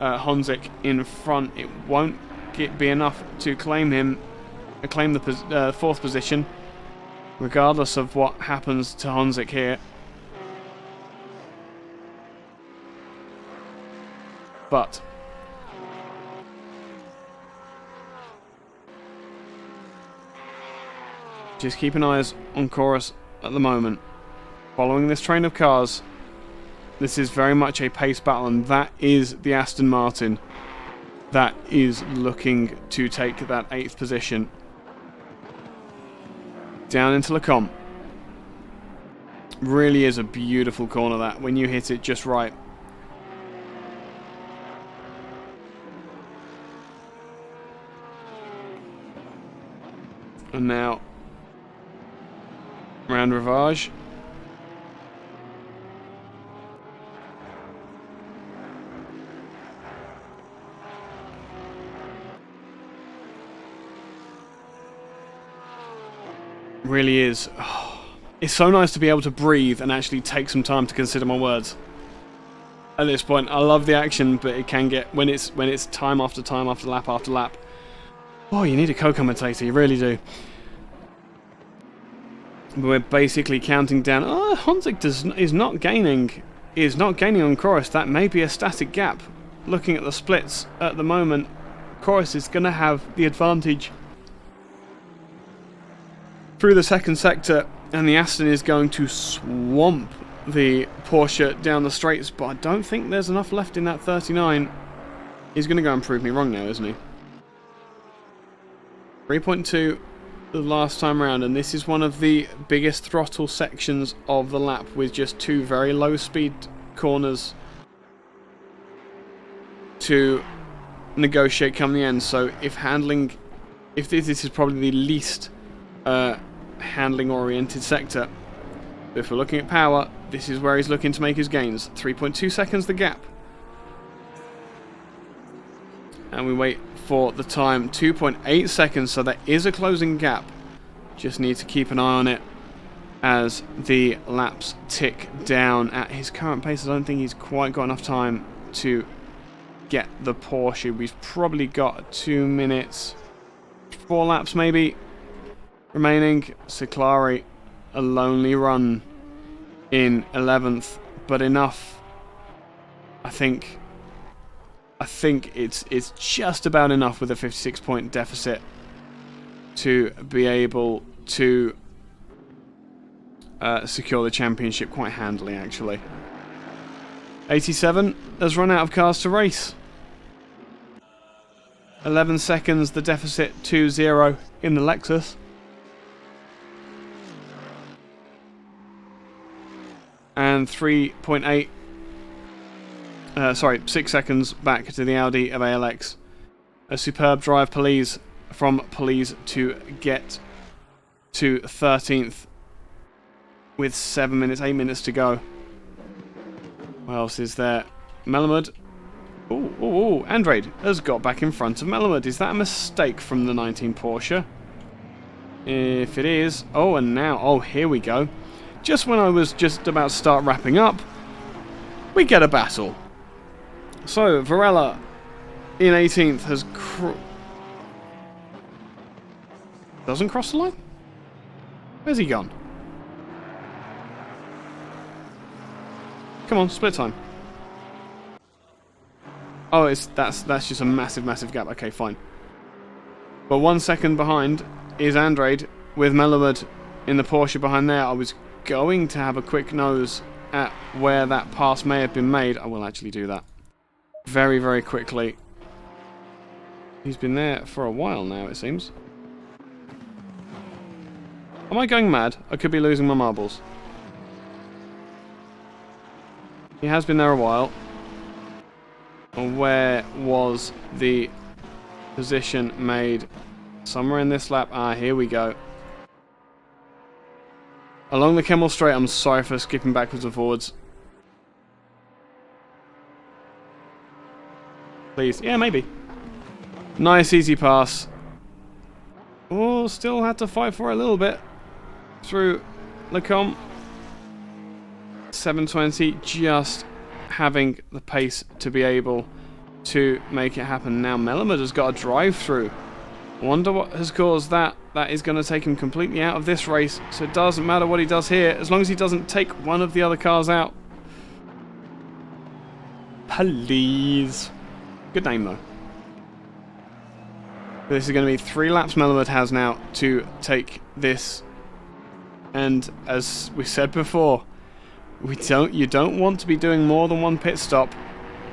Honzik in front. It won't be enough to claim the 4th position, regardless of what happens to Honzik here. But just keeping eyes on Chorus at the moment. Following this train of cars, this is very much a pace battle, and that is the Aston Martin that is looking to take that 8th position. Down into Lecombe. Really is a beautiful corner, that, when you hit it just right. And now round Rivage. Really is. Oh, it's so nice to be able to breathe and actually take some time to consider my words. At this point, I love the action, but it can get, when it's time after time after lap after lap. Oh, you need a co-commentator, you really do. We're basically counting down. Oh, Honzik is not gaining on Chorus. That may be a static gap. Looking at the splits at the moment, Chorus is going to have the advantage through the 2nd sector, and the Aston is going to swamp the Porsche down the straights, but I don't think there's enough left in that 39. He's going to go and prove me wrong now, isn't he? 3.2 the last time round, and this is one of the biggest throttle sections of the lap, with just 2 very low speed corners to negotiate come the end. So if this is probably the least handling oriented sector, but if we're looking at power, this is where he's looking to make his gains. 3.2 seconds the gap, and we wait for the time. 2.8 seconds, so there is a closing gap. Just need to keep an eye on it as the laps tick down. At his current pace, I don't think he's quite got enough time to get the Porsche. We've probably got 2 minutes, 4 laps maybe remaining. Ciclari, a lonely run in 11th, but enough. I think it's just about enough with a 56-point deficit to be able to secure the championship quite handily, actually. 87 has run out of cars to race. 11 seconds the deficit to 0 in the Lexus. And 3.8 6 seconds back to the Audi of ALX. A superb drive from Police to get to 13th with 8 minutes to go. What else is there? Melamud. Ooh, Andrade has got back in front of Melamud. Is that a mistake from the 19 Porsche? If it is, and now, here we go. Just when I was just about to start wrapping up, we get a battle. So, Varela in 18th has doesn't cross the line? Where's he gone? Come on, split time. Oh, that's just a massive gap. Okay, fine. But 1 second behind is Andrade with Melamud in the Porsche behind there. I was going to have a quick nose at where that pass may have been made. I will actually do that very, very quickly. He's been there for a while now, it seems. Am I going mad? I could be losing my marbles. He has been there a while. Where was the position made? Somewhere in this lap. Ah, here we go. Along the Kemmel Straight. I'm sorry for skipping backwards and forwards. Please. Yeah, maybe. Nice, easy pass. Oh, still had to fight for it a little bit. Through Lecombe. 720, just having the pace to be able to make it happen. Now Melamed has got a drive through. Wonder what has caused that. That is going to take him completely out of this race. So it doesn't matter what he does here, as long as he doesn't take one of the other cars out. Please. Good name though. This is going to be 3 laps Melamed has now to take this. And as we said before, you don't want to be doing more than one pit stop.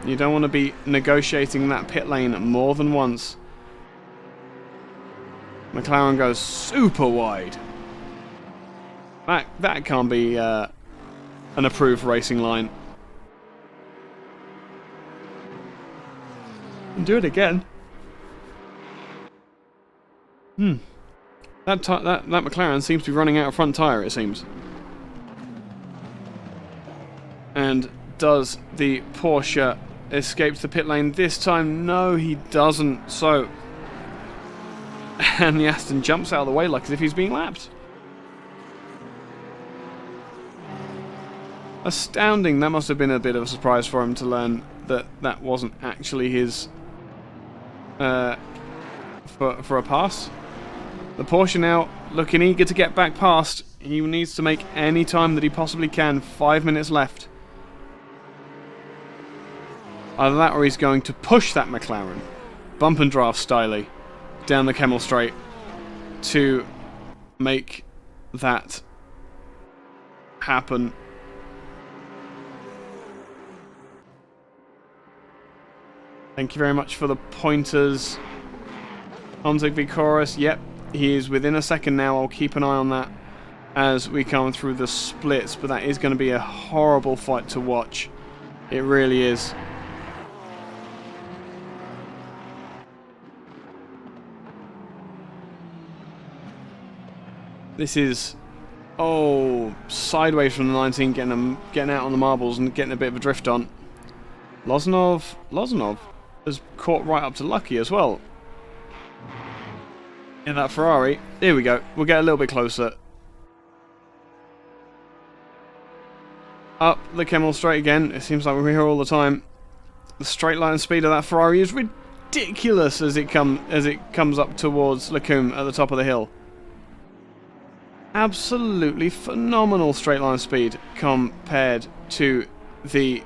You don't want to be negotiating that pit lane more than once. McLaren goes super wide. That can't be an approved racing line. And do it again. That McLaren seems to be running out of front tyre, it seems. And does the Porsche escape the pit lane this time? No, he doesn't. So, and the Aston jumps out of the way like as if he's being lapped. Astounding. That must have been a bit of a surprise for him to learn that that wasn't actually his for a pass. The Porsche now looking eager to get back past. He needs to make any time that he possibly can. 5 minutes left. Either that or he's going to push that McLaren, bump and draft styly, down the Kemmel Straight to make that happen. Thank you very much for the pointers. Honzik v Chorus, yep, he is within a second now. I'll keep an eye on that as we come through the splits, but that is going to be a horrible fight to watch. It really is. This is, sideways from the 19, getting out on the marbles and getting a bit of a drift on. Lozanov has caught right up to Lucky as well. In that Ferrari. Here we go. We'll get a little bit closer. Up the Kemmel Straight again. It seems like we're here all the time. The straight line speed of that Ferrari is ridiculous as it comes up towards Lecombe at the top of the hill. Absolutely phenomenal straight line speed compared to the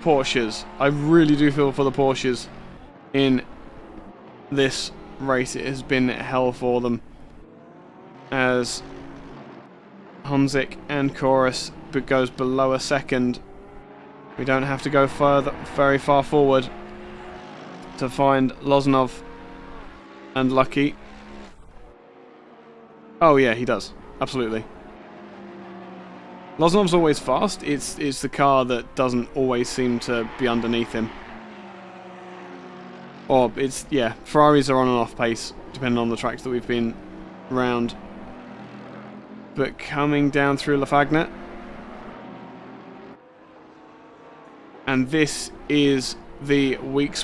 Porsches. I really do feel for the Porsches in this race. It has been hell for them as Honzik and Chorus goes below a second. We don't have to go very far forward to find Lozanov and Lucky. Oh yeah, he does. Absolutely. Lozanov's always fast. It's the car that doesn't always seem to be underneath him. Or yeah, Ferraris are on and off pace, depending on the tracks that we've been round. But coming down through Lafagnet. And this is the weak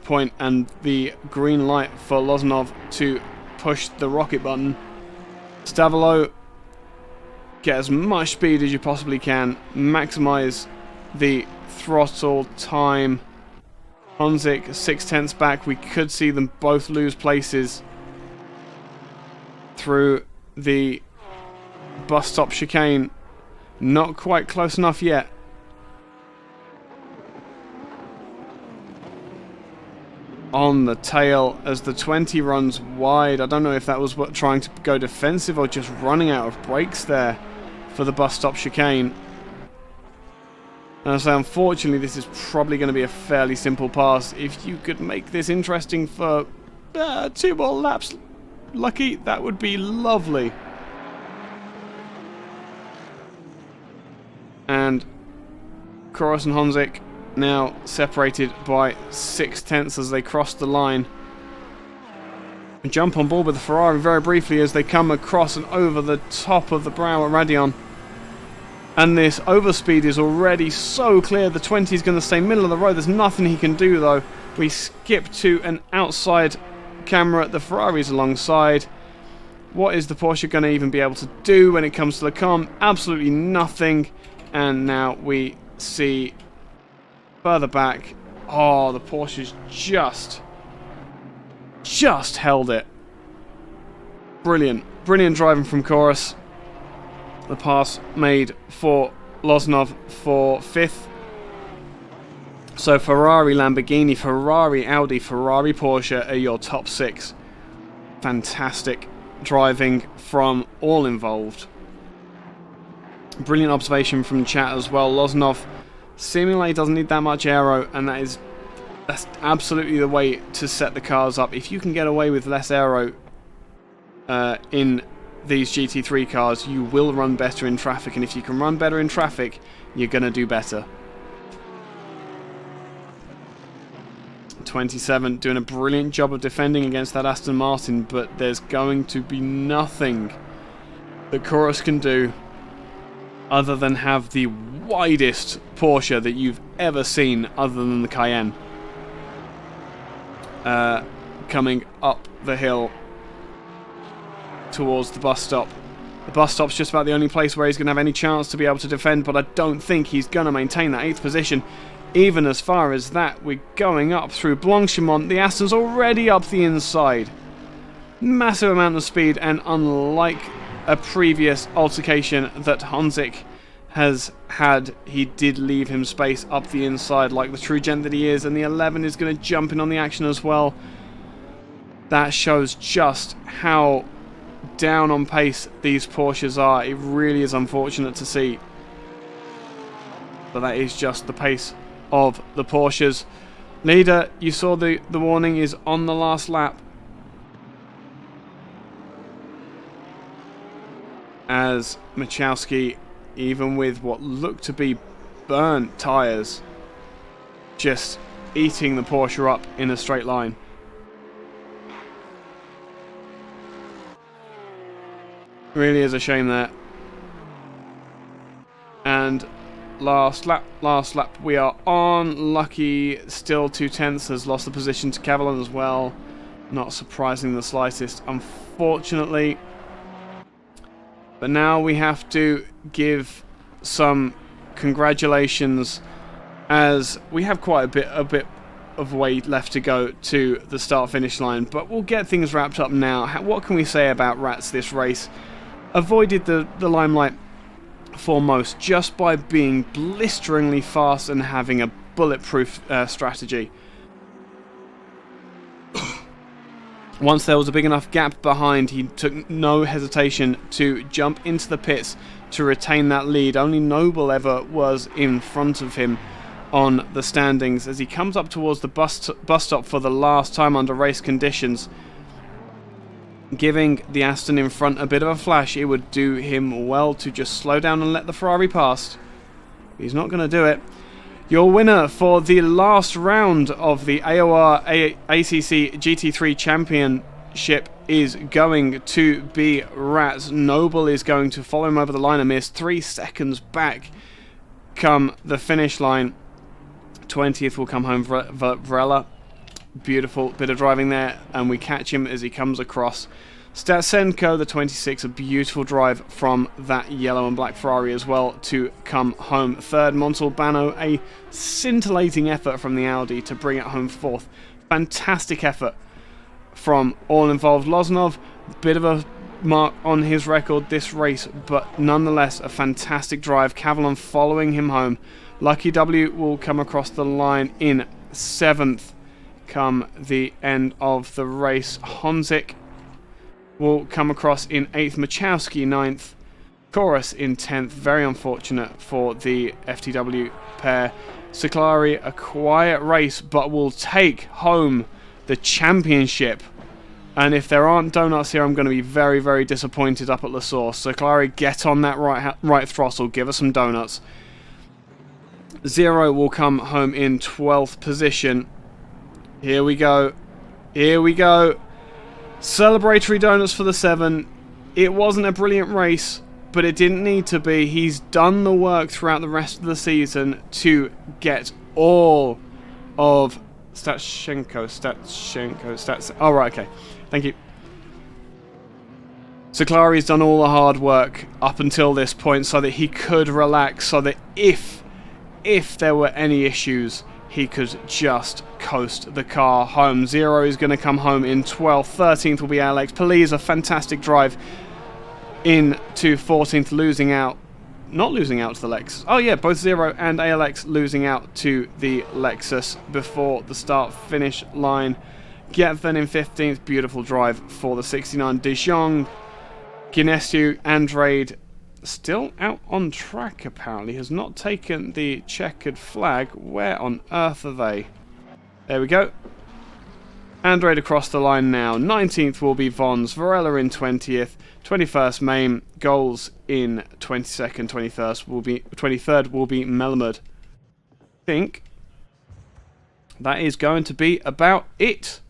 point and the green light for Lozanov to push the rocket button. Stavolo, get as much speed as you possibly can. Maximize the throttle time. Honzik 6/10 back. We could see them both lose places through the bus stop chicane. Not quite close enough yet. On the tail as the 20 runs wide. I don't know if that was trying to go defensive or just running out of brakes there for the bus stop chicane. And so unfortunately this is probably going to be a fairly simple pass. If you could make this interesting for 2 more laps, Lucky, that would be lovely. And Chorus and Honzik now separated by 6/10 as they cross the line. Jump on board with the Ferrari very briefly as they come across and over the top of the brow at Radion. And this overspeed is already so clear. The 20 is going to stay middle of the road. There's nothing he can do though. We skip to an outside camera. The Ferrari's alongside. What is the Porsche going to even be able to do when it comes to the calm? Absolutely nothing. And now we see further back. Oh, the Porsche's just held it. Brilliant. Brilliant driving from Chorus. The pass made for Loznov for 5th. So Ferrari, Lamborghini, Ferrari, Audi, Ferrari, Porsche are your top 6. Fantastic driving from all involved. Brilliant observation from chat as well. Loznov seemingly doesn't need that much aero, and that's absolutely the way to set the cars up. If you can get away with less aero in these GT3 cars, you will run better in traffic, and if you can run better in traffic, you're going to do better. 27 doing a brilliant job of defending against that Aston Martin, but there's going to be nothing that Chorus can do other than have the widest Porsche that you've ever seen other than the Cayenne. Coming up the hill towards the bus stop. The bus stop's just about the only place where he's going to have any chance to be able to defend, but I don't think he's going to maintain that 8th position. Even as far as that, we're going up through Blanchimont. The Aston's already up the inside. Massive amount of speed, and unlike a previous altercation that Honzik has had, he did leave him space up the inside like the true gent that he is, and the 11 is going to jump in on the action as well. That shows just how down on pace these Porsches are. It really is unfortunate to see, but that is just the pace of the Porsches. Leader, you saw the warning, is on the last lap. As Machowski, even with what looked to be burnt tyres, just eating the Porsche up in a straight line. Really is a shame there. And last lap, we are on. Lucky still 2/10 has lost the position to Cavallon as well. Not surprising the slightest, unfortunately. But now we have to give some congratulations, as we have quite a bit of way left to go to the start-finish line. But we'll get things wrapped up now. What can we say about Rats this race? Avoided the limelight foremost just by being blisteringly fast and having a bulletproof strategy. Once there was a big enough gap behind, he took no hesitation to jump into the pits to retain that lead. Only Noble ever was in front of him on the standings as he comes up towards the bus stop for the last time under race conditions, giving the Aston in front a bit of a flash. It would do him well to just slow down and let the Ferrari pass. He's not going to do it. Your winner for the last round of the AOR ACC GT3 Championship is going to be Rats. Noble is going to follow him over the line and miss 3 seconds back come the finish line. 20th will come home Varela. Beautiful bit of driving there, and we catch him as he comes across. Statsenko, the 26, a beautiful drive from that yellow and black Ferrari as well to come home third. Montalbano, a scintillating effort from the Audi to bring it home 4th. Fantastic effort from all involved. Loznov, bit of a mark on his record this race, but nonetheless a fantastic drive. Cavallon following him home. Lucky W will come across the line in 7th come the end of the race. Honzik will come across in 8th, Machowski 9th, Chorus in 10th. Very unfortunate for the FTW pair. Seclari, a quiet race, but will take home the championship. And if there aren't donuts here, I'm going to be very, very disappointed up at La Source. Seclari, get on that right throttle, give us some donuts. Zero will come home in 12th position. Here we go. Here we go. Celebratory donuts for the 7. It wasn't a brilliant race, but it didn't need to be. He's done the work throughout the rest of the season to get all of Oh, right, okay. Thank you. So Clary's done all the hard work up until this point so that he could relax, so that if there were any issues, he could just coast the car home. Zero is going to come home in 12th. 13th will be Alex. Please, a fantastic drive into 14th, not losing out to the Lexus. Oh yeah, both Zero and ALX losing out to the Lexus before the start-finish line. Getven in 15th, beautiful drive for the 69. De Jong, Ginestu, Andrade, still out on track apparently, has not taken the checkered flag. Where on earth are they? There we go. Andrade across the line now. 19th will be Vons, Varela in 20th, 21st Maim, Goals in 22nd, 23rd will be Melmud. I think that is going to be about it.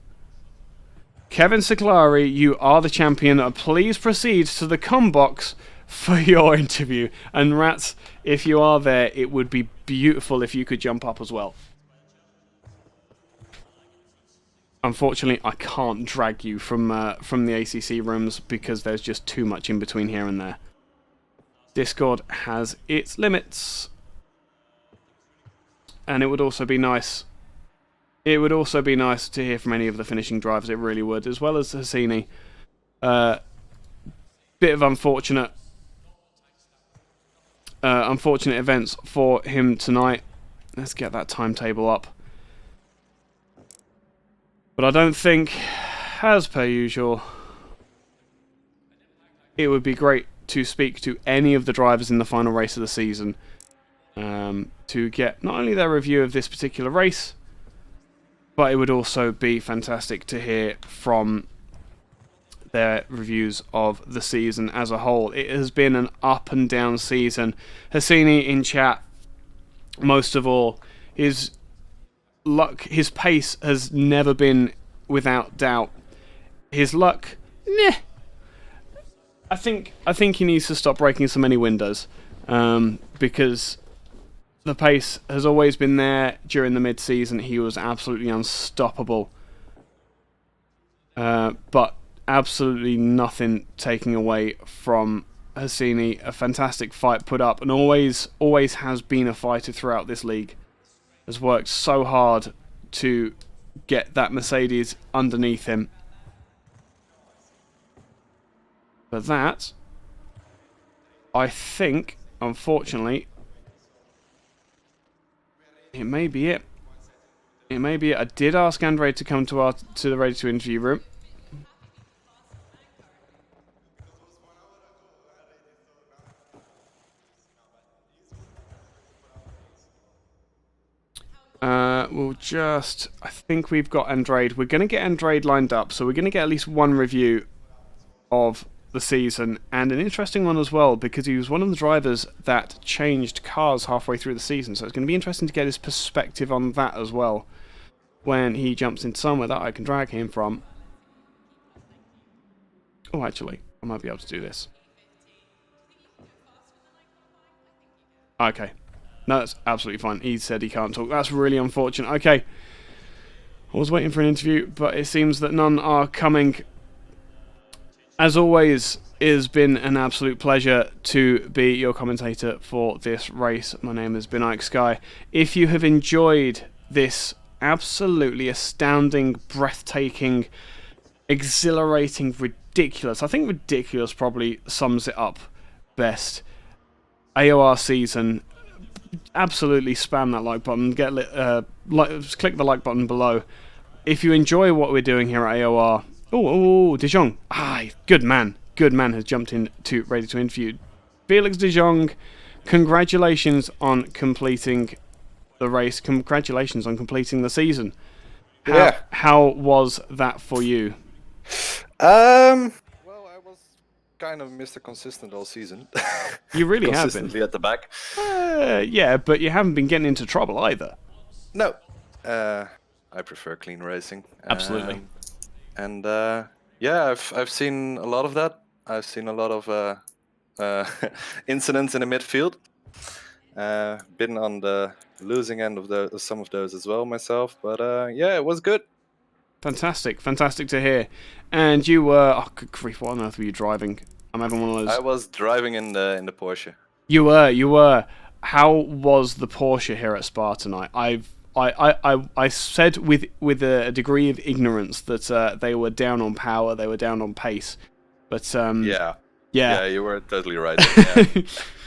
Kevin Siclari, you are the champion. Please proceed to the box for your interview. And Rats, if you are there, it would be beautiful if you could jump up as well. Unfortunately, I can't drag you from the ACC rooms because there's just too much in between here and there. Discord has its limits. And it would also be nice. It would also be nice to hear from any of the finishing drivers. It really would, as well as Hassini. Bit of unfortunate events for him tonight. Let's get that timetable up. But I don't think, as per usual, it would be great to speak to any of the drivers in the final race of the season to get not only their review of this particular race, but it would also be fantastic to hear from their reviews of the season as a whole. It has been an up and down season. Hassini in chat, most of all, his pace has never been without doubt. His luck, meh. I think he needs to stop breaking so many windows, because the pace has always been there. During the mid-season, he was absolutely unstoppable. But absolutely nothing taking away from Hassini. A fantastic fight put up, and always has been a fighter throughout this league. Has worked so hard to get that Mercedes underneath him. But that, I think, unfortunately, it may be it. It may be it. I did ask Andre to come to the Ready to Interview room. I think we've got Andrade. We're going to get Andrade lined up, so we're going to get at least one review of the season, and an interesting one as well, because he was one of the drivers that changed cars halfway through the season, so it's going to be interesting to get his perspective on that as well, when he jumps into somewhere that I can drag him from. Oh, actually, I might be able to do this. Okay. No, that's absolutely fine. He said he can't talk. That's really unfortunate. Okay. I was waiting for an interview, but it seems that none are coming. As always, it has been an absolute pleasure to be your commentator for this race. My name has been Eike Sky. If you have enjoyed this absolutely astounding, breathtaking, exhilarating, ridiculous, I think ridiculous probably sums it up best, AOR season, absolutely spam that like button. Click the like button below. If you enjoy what we're doing here at AOR, De Jong, good man has jumped in to Ready to Interview. Felix De Jong, congratulations on completing the race. Congratulations on completing the season. How was that for you? Well, kind of Mr. Consistent all season. You really have been. Consistently at the back. Yeah, but you haven't been getting into trouble either. No. I prefer clean racing. Absolutely. And yeah, I've seen a lot of that. I've seen a lot of incidents in the midfield. Been on the losing end of some of those as well myself. But yeah, it was good. Fantastic, fantastic to hear. And you were, oh good grief, what on earth were you driving? I'm having one of those. I was driving in the Porsche. You were. How was the Porsche here at Spa tonight? I said with a degree of ignorance that they were down on power, they were down on pace, but yeah, you were totally right.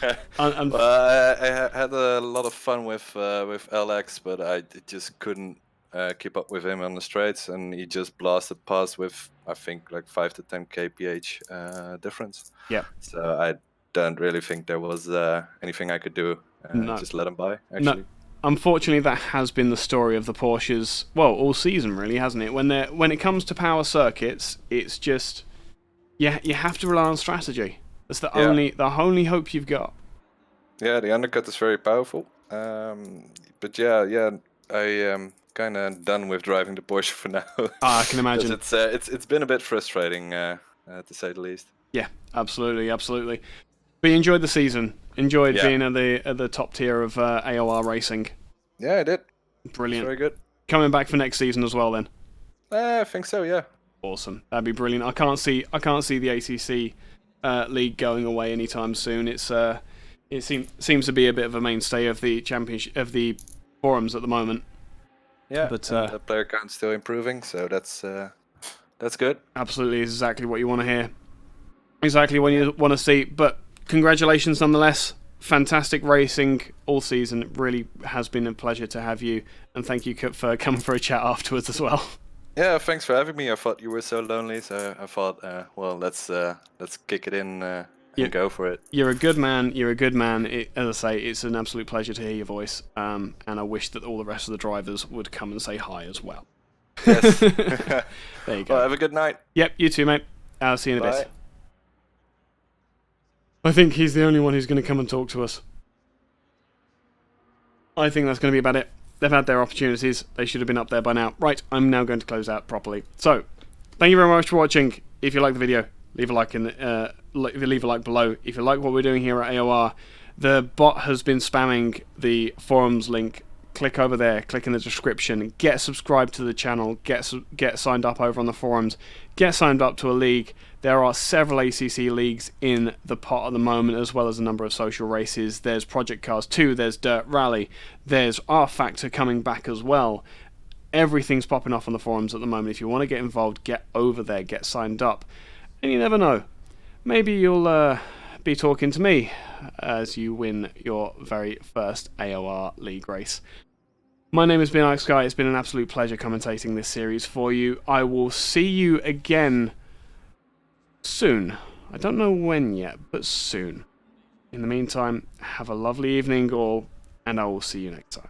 Yeah. I had a lot of fun with LX, but I just couldn't keep up with him on the straights, and he just blasted past with I think like 5 to 10 kph difference. Yeah. So I don't really think there was anything I could do. No. Just let him by. Actually. No. Unfortunately, that has been the story of the Porsches, well, all season really, hasn't it? When it comes to power circuits, it's just you have to rely on strategy. That's the only hope you've got. Yeah, the undercut is very powerful. But yeah, I am kind of done with driving the Porsche for now. I can imagine. It's been a bit frustrating, to say the least. Yeah, absolutely. But you enjoyed the season. Enjoyed being at the top tier of AOR racing. Yeah, I did. Brilliant. Very good. Coming back for next season as well, then. I think so. Yeah. Awesome. That'd be brilliant. I can't see the ACC league going away anytime soon. It seems to be a bit of a mainstay of the championship of the forums at the moment. Yeah, but the player count's still improving, so that's good. Absolutely, exactly what you want to hear. Exactly what you want to see. But congratulations nonetheless. Fantastic racing all season. It really has been a pleasure to have you, and thank you for coming for a chat afterwards as well. Yeah, thanks for having me. I thought you were so lonely, so I thought, well, let's kick it in and go for it. You're a good man. As I say, it's an absolute pleasure to hear your voice, and I wish that all the rest of the drivers would come and say hi as well. Yes. There you go. Well, have a good night. Yep, you too, mate. I'll see you in a Bye. bit. I think he's the only one who's going to come and talk to us. I think that's going to be about it. They've had their opportunities. They should have been up there by now. Right, I'm now going to close out properly. So, thank you very much for watching. If you like the video, leave a like leave a like below. If you like what we're doing here at AOR, the bot has been spamming the forums link. Click over there, click in the description, get subscribed to the channel, get signed up over on the forums, get signed up to a league. There are several ACC leagues in the pot at the moment, as well as a number of social races. There's Project Cars 2, there's Dirt Rally, there's R Factor coming back as well. Everything's popping off on the forums at the moment. If you want to get involved, get over there, get signed up. And you never know, maybe you'll be talking to me as you win your very first AOR League race. My name has been Eike Sky. It's been an absolute pleasure commentating this series for you. I will see you again soon. I don't know when yet, but soon. In the meantime, have a lovely evening all, and I will see you next time.